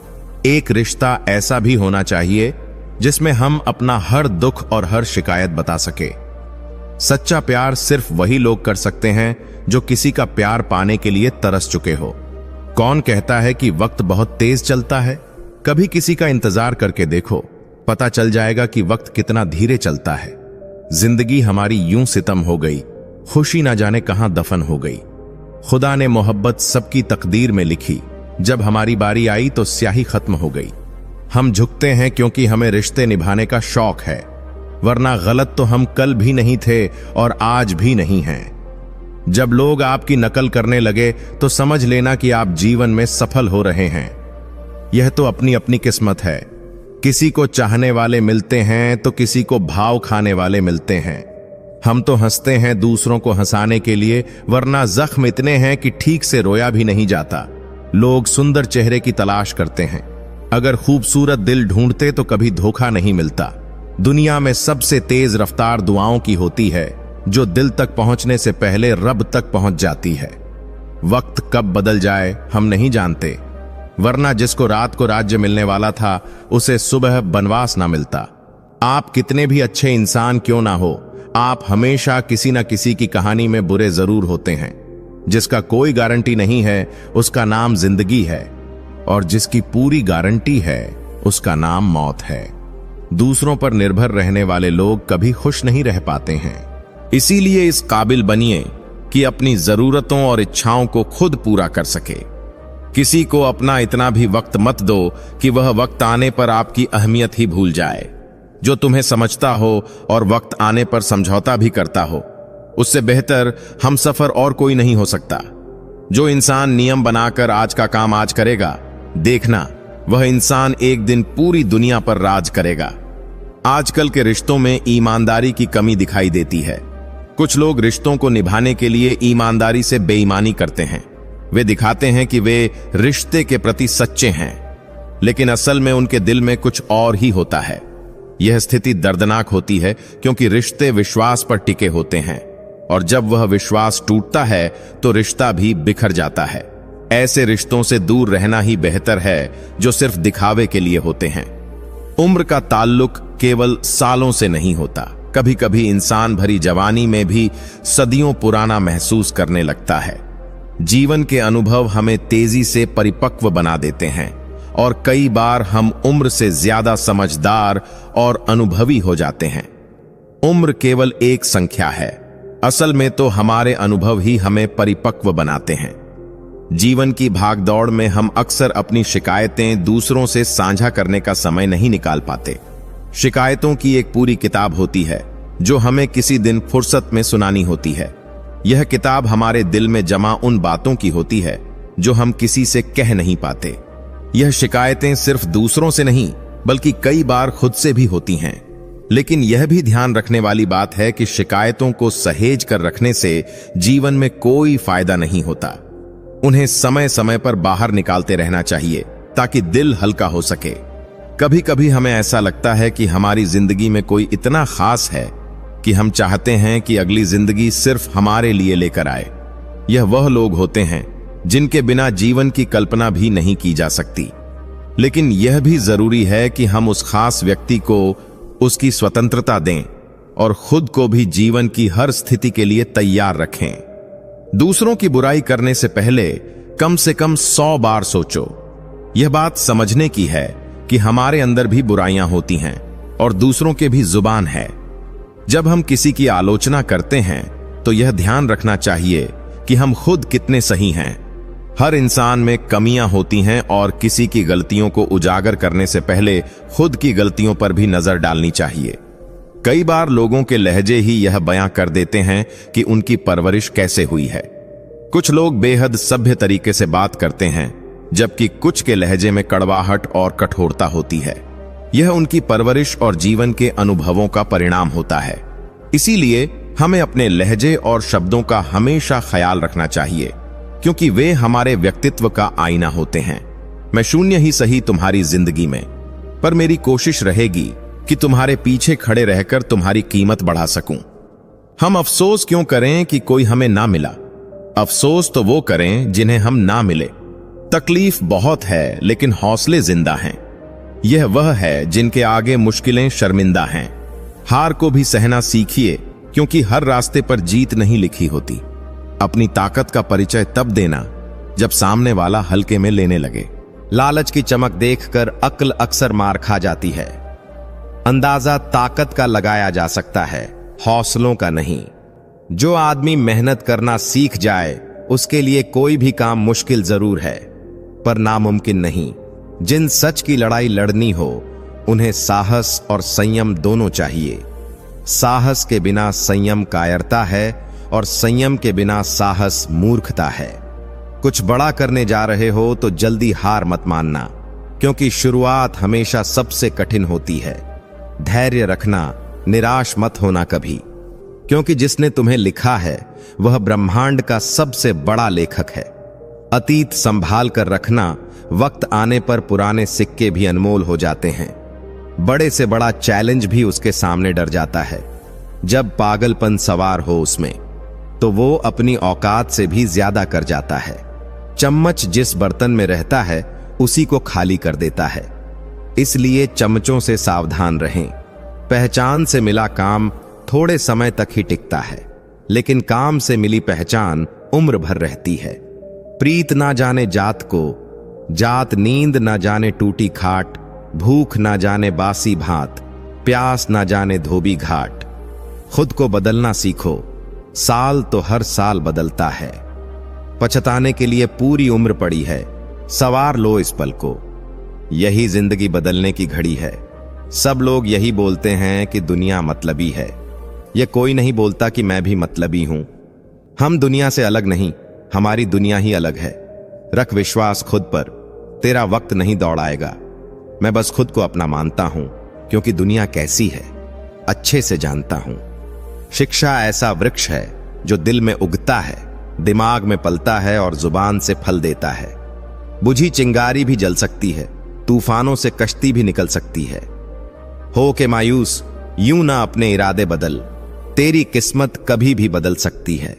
एक रिश्ता ऐसा भी होना चाहिए जिसमें हम अपना हर दुख और हर शिकायत बता सके। सच्चा प्यार सिर्फ वही लोग कर सकते हैं जो किसी का प्यार पाने के लिए तरस चुके हो। कौन कहता है कि वक्त बहुत तेज चलता है? कभी किसी का इंतजार करके देखो, पता चल जाएगा कि वक्त कितना धीरे चलता है। जिंदगी हमारी यूं सितम हो गई, खुशी ना जाने कहां दफन हो गई। खुदा ने मोहब्बत सबकी तकदीर में लिखी, जब हमारी बारी आई तो स्याही खत्म हो गई। हम झुकते हैं क्योंकि हमें रिश्ते निभाने का शौक है, वरना गलत तो हम कल भी नहीं थे और आज भी नहीं हैं। जब लोग आपकी नकल करने लगे तो समझ लेना कि आप जीवन में सफल हो रहे हैं। यह तो अपनी अपनी किस्मत है। किसी को चाहने वाले मिलते हैं तो किसी को भाव खाने वाले मिलते हैं। हम तो हंसते हैं दूसरों को हंसाने के लिए, वरना जख्म इतने हैं कि ठीक से रोया भी नहीं जाता। लोग सुंदर चेहरे की तलाश करते हैं, अगर खूबसूरत दिल ढूंढते तो कभी धोखा नहीं मिलता। दुनिया में सबसे तेज रफ्तार दुआओं की होती है, जो दिल तक पहुंचने से पहले रब तक पहुंच जाती है। वक्त कब बदल जाए हम नहीं जानते, वरना जिसको रात को राज्य मिलने वाला था उसे सुबह बनवास ना मिलता। आप कितने भी अच्छे इंसान क्यों ना हो, आप हमेशा किसी न किसी की कहानी में बुरे जरूर होते हैं। जिसका कोई गारंटी नहीं है उसका नाम जिंदगी है, और जिसकी पूरी गारंटी है उसका नाम मौत है। दूसरों पर निर्भर रहने वाले लोग कभी खुश नहीं रह पाते हैं। इसीलिए इस काबिल बनिए कि अपनी जरूरतों और इच्छाओं को खुद पूरा कर सके। किसी को अपना इतना भी वक्त मत दो कि वह वक्त आने पर आपकी अहमियत ही भूल जाए। जो तुम्हें समझता हो और वक्त आने पर समझौता भी करता हो, उससे बेहतर हम सफर और कोई नहीं हो सकता। जो इंसान नियम बनाकर आज का काम आज करेगा, देखना वह इंसान एक दिन पूरी दुनिया पर राज करेगा। आजकल के रिश्तों में ईमानदारी की कमी दिखाई देती है। कुछ लोग रिश्तों को निभाने के लिए ईमानदारी से बेईमानी करते हैं। वे दिखाते हैं कि वे रिश्ते के प्रति सच्चे हैं, लेकिन असल में उनके दिल में कुछ और ही होता है। यह स्थिति दर्दनाक होती है क्योंकि रिश्ते विश्वास पर टिके होते हैं, और जब वह विश्वास टूटता है तो रिश्ता भी बिखर जाता है। ऐसे रिश्तों से दूर रहना ही बेहतर है जो सिर्फ दिखावे के लिए होते हैं। उम्र का ताल्लुक केवल सालों से नहीं होता। कभी कभी इंसान भरी जवानी में भी सदियों पुराना महसूस करने लगता है। जीवन के अनुभव हमें तेजी से परिपक्व बना देते हैं, और कई बार हम उम्र से ज्यादा समझदार और अनुभवी हो जाते हैं। उम्र केवल एक संख्या है, असल में तो हमारे अनुभव ही हमें परिपक्व बनाते हैं। जीवन की भागदौड़ में हम अक्सर अपनी शिकायतें दूसरों से साझा करने का समय नहीं निकाल पाते। शिकायतों की एक पूरी किताब होती है जो हमें किसी दिन फुर्सत में सुनानी होती है। यह किताब हमारे दिल में जमा उन बातों की होती है जो हम किसी से कह नहीं पाते। यह शिकायतें सिर्फ दूसरों से नहीं बल्कि कई बार खुद से भी होती हैं। लेकिन यह भी ध्यान रखने वाली बात है कि शिकायतों को सहेज कर रखने से जीवन में कोई फायदा नहीं होता। उन्हें समय समय पर बाहर निकालते रहना चाहिए ताकि दिल हल्का हो सके। कभी कभी हमें ऐसा लगता है कि हमारी जिंदगी में कोई इतना खास है कि हम चाहते हैं कि अगली जिंदगी सिर्फ हमारे लिए लेकर आए। यह वह लोग होते हैं जिनके बिना जीवन की कल्पना भी नहीं की जा सकती। लेकिन यह भी जरूरी है कि हम उस खास व्यक्ति को उसकी स्वतंत्रता दें और खुद को भी जीवन की हर स्थिति के लिए तैयार रखें। दूसरों की बुराई करने से पहले कम से कम 100 बार सोचो। यह बात समझने की है कि हमारे अंदर भी बुराइयां होती हैं और दूसरों के भी जुबान है। जब हम किसी की आलोचना करते हैं तो यह ध्यान रखना चाहिए कि हम खुद कितने सही हैं। हर इंसान में कमियां होती हैं और किसी की गलतियों को उजागर करने से पहले खुद की गलतियों पर भी नजर डालनी चाहिए। कई बार लोगों के लहजे ही यह बयां कर देते हैं कि उनकी परवरिश कैसे हुई है। कुछ लोग बेहद सभ्य तरीके से बात करते हैं, जबकि कुछ के लहजे में कड़वाहट और कठोरता होती है। यह उनकी परवरिश और जीवन के अनुभवों का परिणाम होता है। इसीलिए हमें अपने लहजे और शब्दों का हमेशा ख्याल रखना चाहिए, क्योंकि वे हमारे व्यक्तित्व का आईना होते हैं। मैं शून्य ही सही तुम्हारी जिंदगी में, पर मेरी कोशिश रहेगी कि तुम्हारे पीछे खड़े रहकर तुम्हारी कीमत बढ़ा सकूं। हम अफसोस क्यों करें कि कोई हमें ना मिला? अफसोस तो वो करें जिन्हें हम ना मिले। तकलीफ बहुत है लेकिन हौसले जिंदा हैं। यह वह है जिनके आगे मुश्किलें शर्मिंदा हैं। हार को भी सहना सीखिए, क्योंकि हर रास्ते पर जीत नहीं लिखी होती। अपनी ताकत का परिचय तब देना जब सामने वाला हल्के में लेने लगे। लालच की चमक देखकर अक्ल अक्सर मार खा जाती है। अंदाजा ताकत का लगाया जा सकता है, हौसलों का नहीं। जो आदमी मेहनत करना सीख जाए उसके लिए कोई भी काम मुश्किल जरूर है, पर नामुमकिन नहीं। जिन सच की लड़ाई लड़नी हो उन्हें साहस और संयम दोनों चाहिए। साहस के बिना संयम कायरता है और संयम के बिना साहस मूर्खता है। कुछ बड़ा करने जा रहे हो तो जल्दी हार मत मानना, क्योंकि शुरुआत हमेशा सबसे कठिन होती है। धैर्य रखना, निराश मत होना कभी, क्योंकि जिसने तुम्हें लिखा है वह ब्रह्मांड का सबसे बड़ा लेखक है। अतीत संभाल कर रखना, वक्त आने पर पुराने सिक्के भी अनमोल हो जाते हैं। बड़े से बड़ा चैलेंज भी उसके सामने डर जाता है। जब पागलपन सवार हो उसमें, तो वो अपनी औकात से भी ज्यादा कर जाता है। चम्मच जिस बर्तन में रहता है उसी को खाली कर देता है। इसलिए चमचों से सावधान रहें। पहचान से मिला काम थोड़े समय तक ही टिकता है, लेकिन काम से मिली पहचान उम्र भर रहती है। प्रीत ना जाने जात को, जात नींद ना जाने टूटी खाट, भूख ना जाने बासी भात, प्यास ना जाने धोबी घाट। खुद को बदलना सीखो, साल तो हर साल बदलता है। पछताने के लिए पूरी उम्र पड़ी है, सवार लो इस पल को। यही जिंदगी बदलने की घड़ी है। सब लोग यही बोलते हैं कि दुनिया मतलबी है। यह कोई नहीं बोलता कि मैं भी मतलबी हूं। हम दुनिया से अलग नहीं, हमारी दुनिया ही अलग है। रख विश्वास खुद पर, तेरा वक्त नहीं दौड़ाएगा। मैं बस खुद को अपना मानता हूं, क्योंकि दुनिया कैसी है अच्छे से जानता हूं। शिक्षा ऐसा वृक्ष है जो दिल में उगता है, दिमाग में पलता है और जुबान से फल देता है। बुझी चिंगारी भी जल सकती है, तूफानों से कश्ती भी निकल सकती है। हो के मायूस यूं ना अपने इरादे बदल, तेरी किस्मत कभी भी बदल सकती है।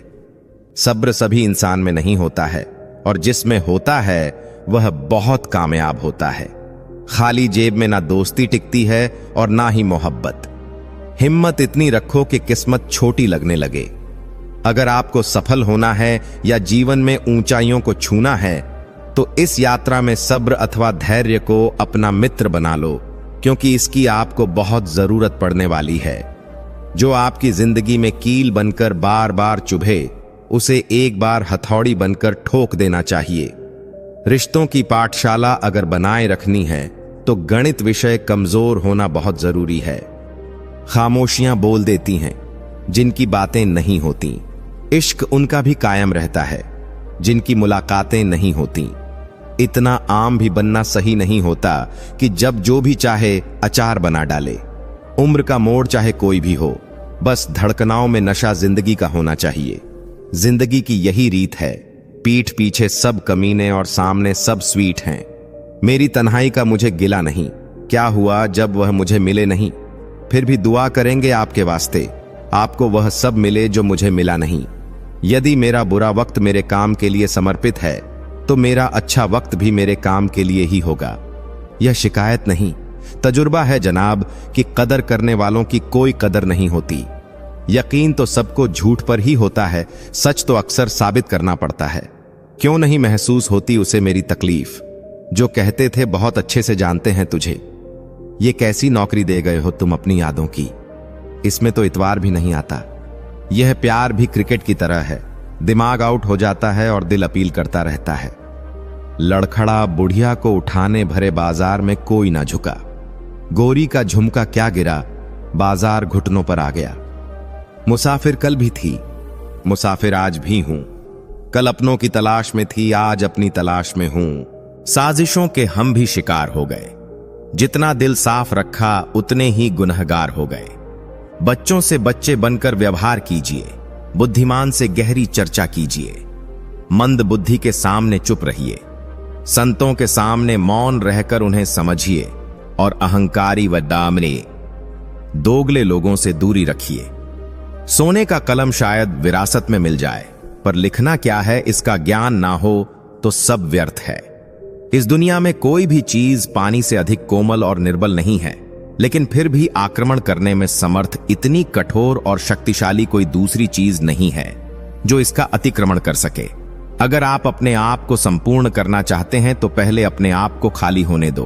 सब्र सभी इंसान में नहीं होता है, और जिसमें होता है वह बहुत कामयाब होता है। खाली जेब में ना दोस्ती टिकती है और ना ही मोहब्बत। हिम्मत इतनी रखो कि किस्मत छोटी लगने लगे। अगर आपको सफल होना है या जीवन में ऊंचाइयों को छूना है, तो इस यात्रा में सब्र अथवा धैर्य को अपना मित्र बना लो, क्योंकि इसकी आपको बहुत जरूरत पड़ने वाली है। जो आपकी जिंदगी में कील बनकर बार बार चुभे, उसे एक बार हथौड़ी बनकर ठोक देना चाहिए। रिश्तों की पाठशाला अगर बनाए रखनी है तो गणित विषय कमजोर होना बहुत जरूरी है। खामोशियां बोल देती हैं जिनकी बातें नहीं होती। इश्क उनका भी कायम रहता है जिनकी मुलाकातें नहीं होती। इतना आम भी बनना सही नहीं होता कि जब जो भी चाहे अचार बना डाले। उम्र का मोड़ चाहे कोई भी हो, बस धड़कनाओं में नशा जिंदगी का होना चाहिए। जिंदगी की यही रीत है, पीठ पीछे सब कमीने और सामने सब स्वीट हैं। मेरी तन्हाई का मुझे गिला नहीं, क्या हुआ जब वह मुझे मिले नहीं। फिर भी दुआ करेंगे आपके वास्ते, आपको वह सब मिले जो मुझे मिला नहीं। यदि मेरा बुरा वक्त मेरे काम के लिए समर्पित है, तो मेरा अच्छा वक्त भी मेरे काम के लिए ही होगा। यह शिकायत नहीं, तजुर्बा है जनाब कि कदर करने वालों की कोई कदर नहीं होती। यकीन तो सबको झूठ पर ही होता है, सच तो अक्सर साबित करना पड़ता है। क्यों नहीं महसूस होती उसे मेरी तकलीफ। जो कहते थे बहुत अच्छे से जानते हैं तुझे। ये कैसी नौकरी दे गए हो तुम अपनी यादों की, इसमें तो इतवार भी नहीं आता। यह प्यार भी क्रिकेट की तरह है, दिमाग आउट हो जाता है और दिल अपील करता रहता है। लड़खड़ा बुढ़िया को उठाने भरे बाजार में कोई ना झुका। गोरी का झुमका क्या गिरा, बाजार घुटनों पर आ गया। मुसाफिर कल भी थी, मुसाफिर आज भी हूं। कल अपनों की तलाश में थी, आज अपनी तलाश में हूं। साजिशों के हम भी शिकार हो गए। जितना दिल साफ रखा उतने ही गुनहगार हो गए। बच्चों से बच्चे बनकर व्यवहार कीजिए, बुद्धिमान से गहरी चर्चा कीजिए। मंद बुद्धि के सामने चुप रहिए, संतों के सामने मौन रहकर उन्हें समझिए, और अहंकारी व डामरे दोगले लोगों से दूरी रखिए। सोने का कलम शायद विरासत में मिल जाए, पर लिखना क्या है इसका ज्ञान ना हो तो सब व्यर्थ है। इस दुनिया में कोई भी चीज पानी से अधिक कोमल और निर्बल नहीं है, लेकिन फिर भी आक्रमण करने में समर्थ इतनी कठोर और शक्तिशाली कोई दूसरी चीज नहीं है जो इसका अतिक्रमण कर सके। अगर आप अपने आप को संपूर्ण करना चाहते हैं तो पहले अपने आप को खाली होने दो।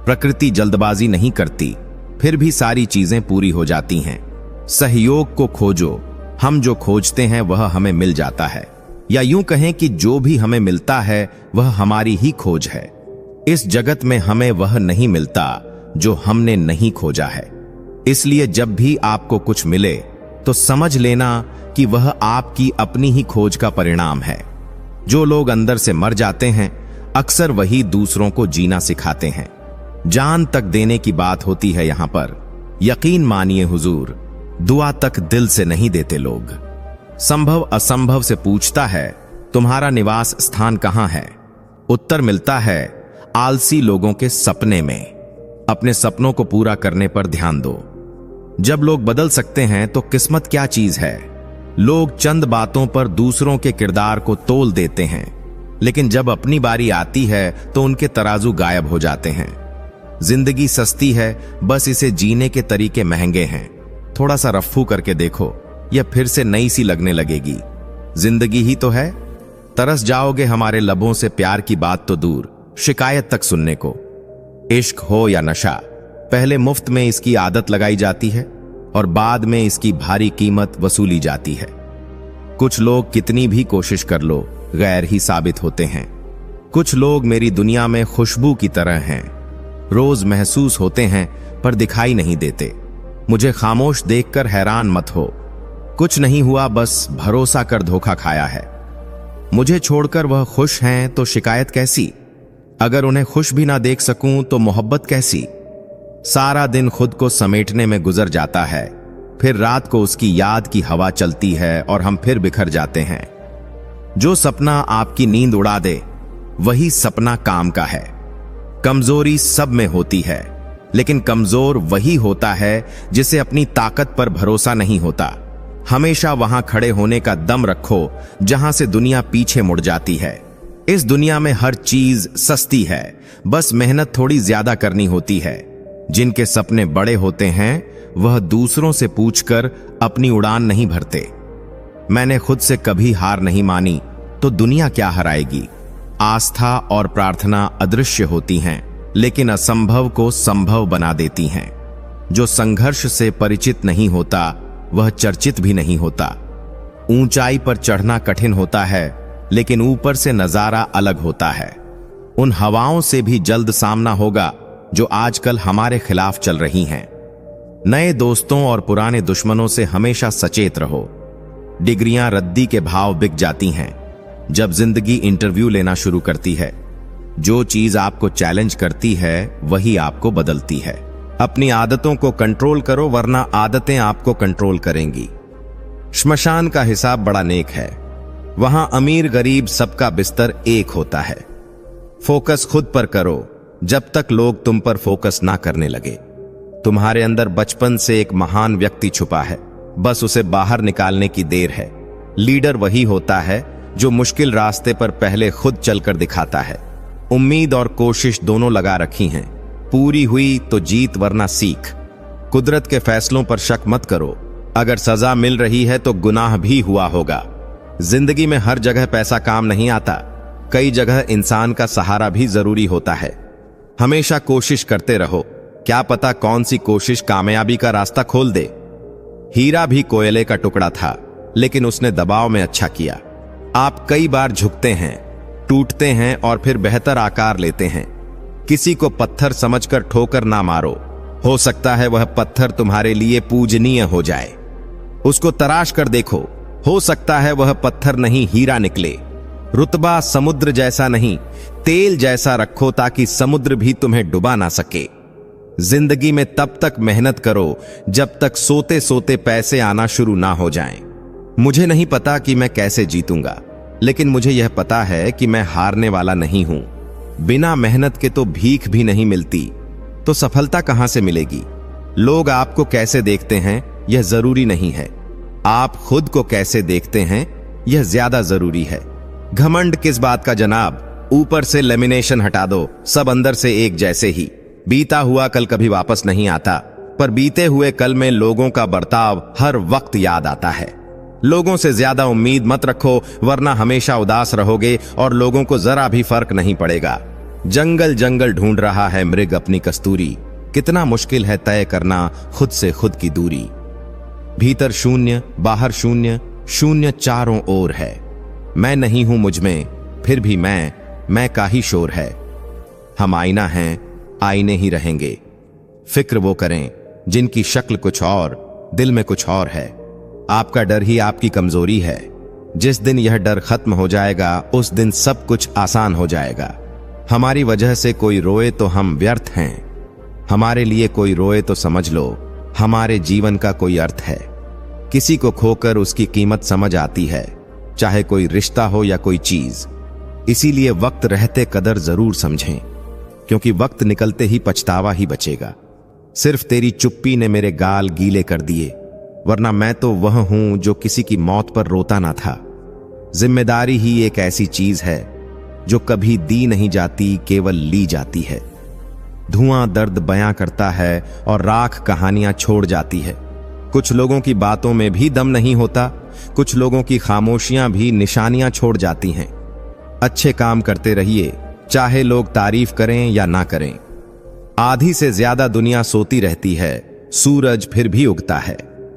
प्रकृति जल्दबाजी नहीं करती, फिर भी सारी चीजें पूरी हो जाती हैं। सहयोग को खोजो, हम जो खोजते हैं वह हमें मिल जाता है, या यूं कहें कि जो भी हमें मिलता है वह हमारी ही खोज है। इस जगत में हमें वह नहीं मिलता जो हमने नहीं खोजा है। इसलिए जब भी आपको कुछ मिले तो समझ लेना कि वह आपकी अपनी ही खोज का परिणाम है। जो लोग अंदर से मर जाते हैं अक्सर वही दूसरों को जीना सिखाते हैं। जान तक देने की बात होती है यहां पर। यकीन मानिए हुजूर, दुआ तक दिल से नहीं देते लोग। संभव असंभव से पूछता है तुम्हारा निवास स्थान कहां है? उत्तर मिलता है आलसी लोगों के सपने में। अपने सपनों को पूरा करने पर ध्यान दो। जब लोग बदल सकते हैं तो किस्मत क्या चीज है? लोग चंद बातों पर दूसरों के किरदार को तोल देते हैं, लेकिन जब अपनी बारी आती है तो उनके तराजू गायब हो जाते हैं। जिंदगी सस्ती है, बस इसे जीने के तरीके महंगे हैं। थोड़ा सा रफ्फू करके देखो, यह फिर से नई सी लगने लगेगी। जिंदगी ही तो है। तरस जाओगे हमारे लबों से प्यार की बात तो दूर, शिकायत तक सुनने को। इश्क हो या नशा, पहले मुफ्त में इसकी आदत लगाई जाती है और बाद में इसकी भारी कीमत वसूली जाती है। कुछ लोग कितनी भी कोशिश कर लो गैर ही साबित होते हैं। कुछ लोग मेरी दुनिया में खुशबू की तरह हैं, रोज महसूस होते हैं पर दिखाई नहीं देते। मुझे खामोश देखकर हैरान मत हो, कुछ नहीं हुआ, बस भरोसा कर धोखा खाया है। मुझे छोड़कर वह खुश हैं तो शिकायत कैसी? अगर उन्हें खुश भी ना देख सकूं तो मोहब्बत कैसी? सारा दिन खुद को समेटने में गुजर जाता है, फिर रात को उसकी याद की हवा चलती है और हम फिर बिखर जाते हैं। जो सपना आपकी नींद उड़ा दे वही सपना काम का है। कमजोरी सब में होती है, लेकिन कमजोर वही होता है जिसे अपनी ताकत पर भरोसा नहीं होता। हमेशा वहां खड़े होने का दम रखो जहां से दुनिया पीछे मुड़ जाती है। इस दुनिया में हर चीज सस्ती है, बस मेहनत थोड़ी ज्यादा करनी होती है। जिनके सपने बड़े होते हैं वह दूसरों से पूछकर अपनी उड़ान नहीं भरते। मैंने खुद से कभी हार नहीं मानी तो दुनिया क्या हराएगी? आस्था और प्रार्थना अदृश्य होती हैं, लेकिन असंभव को संभव बना देती हैं। जो संघर्ष से परिचित नहीं होता वह चर्चित भी नहीं होता। ऊंचाई पर चढ़ना कठिन होता है, लेकिन ऊपर से नजारा अलग होता है। उन हवाओं से भी जल्द सामना होगा जो आजकल हमारे खिलाफ चल रही हैं। नए दोस्तों और पुराने दुश्मनों से हमेशा सचेत रहो। डिग्रियां रद्दी के भाव बिक जाती हैं जब जिंदगी इंटरव्यू लेना शुरू करती है। जो चीज आपको चैलेंज करती है वही आपको बदलती है। अपनी आदतों को कंट्रोल करो, वरना आदतें आपको कंट्रोल करेंगी। श्मशान का हिसाब बड़ा नेक है। वहां अमीर गरीब सबका बिस्तर एक होता है। फोकस खुद पर करो जब तक लोग तुम पर फोकस ना करने लगे। तुम्हारे अंदर बचपन से एक महान व्यक्ति छुपा है, बस उसे बाहर निकालने की देर है। लीडर वही होता है जो मुश्किल रास्ते पर पहले खुद चलकर दिखाता है। उम्मीद और कोशिश दोनों लगा रखी हैं, पूरी हुई तो जीत वरना सीख। कुदरत के फैसलों पर शक मत करो। अगर सजा मिल रही है तो गुनाह भी हुआ होगा। जिंदगी में हर जगह पैसा काम नहीं आता, कई जगह इंसान का सहारा भी जरूरी होता है। हमेशा कोशिश करते रहो, क्या पता कौन सी कोशिश कामयाबी का रास्ता खोल दे। हीरा भी कोयले का टुकड़ा था, लेकिन उसने दबाव में अच्छा किया। आप कई बार झुकते हैं, टूटते हैं और फिर बेहतर आकार लेते हैं। किसी को पत्थर समझकर ठोकर ना मारो, हो सकता है वह पत्थर तुम्हारे लिए पूजनीय हो जाए। उसको तराश कर देखो, हो सकता है वह पत्थर नहीं हीरा निकले। रुतबा समुद्र जैसा नहीं, तेल जैसा रखो ताकि समुद्र भी तुम्हें डुबा ना सके। जिंदगी में तब तक मेहनत करो जब तक सोते सोते पैसे आना शुरू ना हो जाएं। मुझे नहीं पता कि मैं कैसे जीतूंगा, लेकिन मुझे यह पता है कि मैं हारने वाला नहीं हूं। बिना मेहनत के तो भीख भी नहीं मिलती, तो सफलता कहां से मिलेगी? लोग आपको कैसे देखते हैं यह जरूरी नहीं है, आप खुद को कैसे देखते हैं यह ज्यादा जरूरी है। घमंड किस बात का जनाब, ऊपर से लेमिनेशन हटा दो, सब अंदर से एक जैसे ही। बीता हुआ कल कभी वापस नहीं आता, पर बीते हुए कल में लोगों का बर्ताव हर वक्त याद आता है। लोगों से ज्यादा उम्मीद मत रखो, वरना हमेशा उदास रहोगे और लोगों को जरा भी फर्क नहीं पड़ेगा। जंगल जंगल ढूंढ रहा है मृग अपनी कस्तूरी, कितना मुश्किल है तय करना खुद से खुद की दूरी। भीतर शून्य, बाहर शून्य, शून्य चारों ओर है। मैं नहीं हूं मुझ में, फिर भी मैं का ही शोर है। हम आईना हैं, आईने ही रहेंगे। फिक्र वो करें जिनकी शक्ल कुछ और, दिल में कुछ और है। आपका डर ही आपकी कमजोरी है। जिस दिन यह डर खत्म हो जाएगा, उस दिन सब कुछ आसान हो जाएगा। हमारी वजह से कोई रोए तो हम व्यर्थ हैं। हमारे लिए कोई रोए तो समझ लो हमारे जीवन का कोई अर्थ है। किसी को खोकर उसकी कीमत समझ आती है, चाहे कोई रिश्ता हो या कोई चीज। इसीलिए वक्त रहते कदर जरूर समझें, क्योंकि वक्त निकलते ही पछतावा ही बचेगा। सिर्फ तेरी चुप्पी ने मेरे गाल गीले कर दिए, वरना मैं तो वह हूं जो किसी की मौत पर रोता ना था। जिम्मेदारी ही एक ऐसी चीज है जो कभी दी नहीं जाती, केवल ली जाती है। धुआं दर्द बयां करता है और राख कहानियां छोड़ जाती है। कुछ लोगों की बातों में भी दम नहीं होता, कुछ लोगों की खामोशियां भी निशानियां छोड़ जाती हैं। अच्छे काम करते रहिए, चाहे लोग तारीफ करें या ना करें। आधी से ज्यादा दुनिया सोती रहती है, सूरज फिर भी उगता है।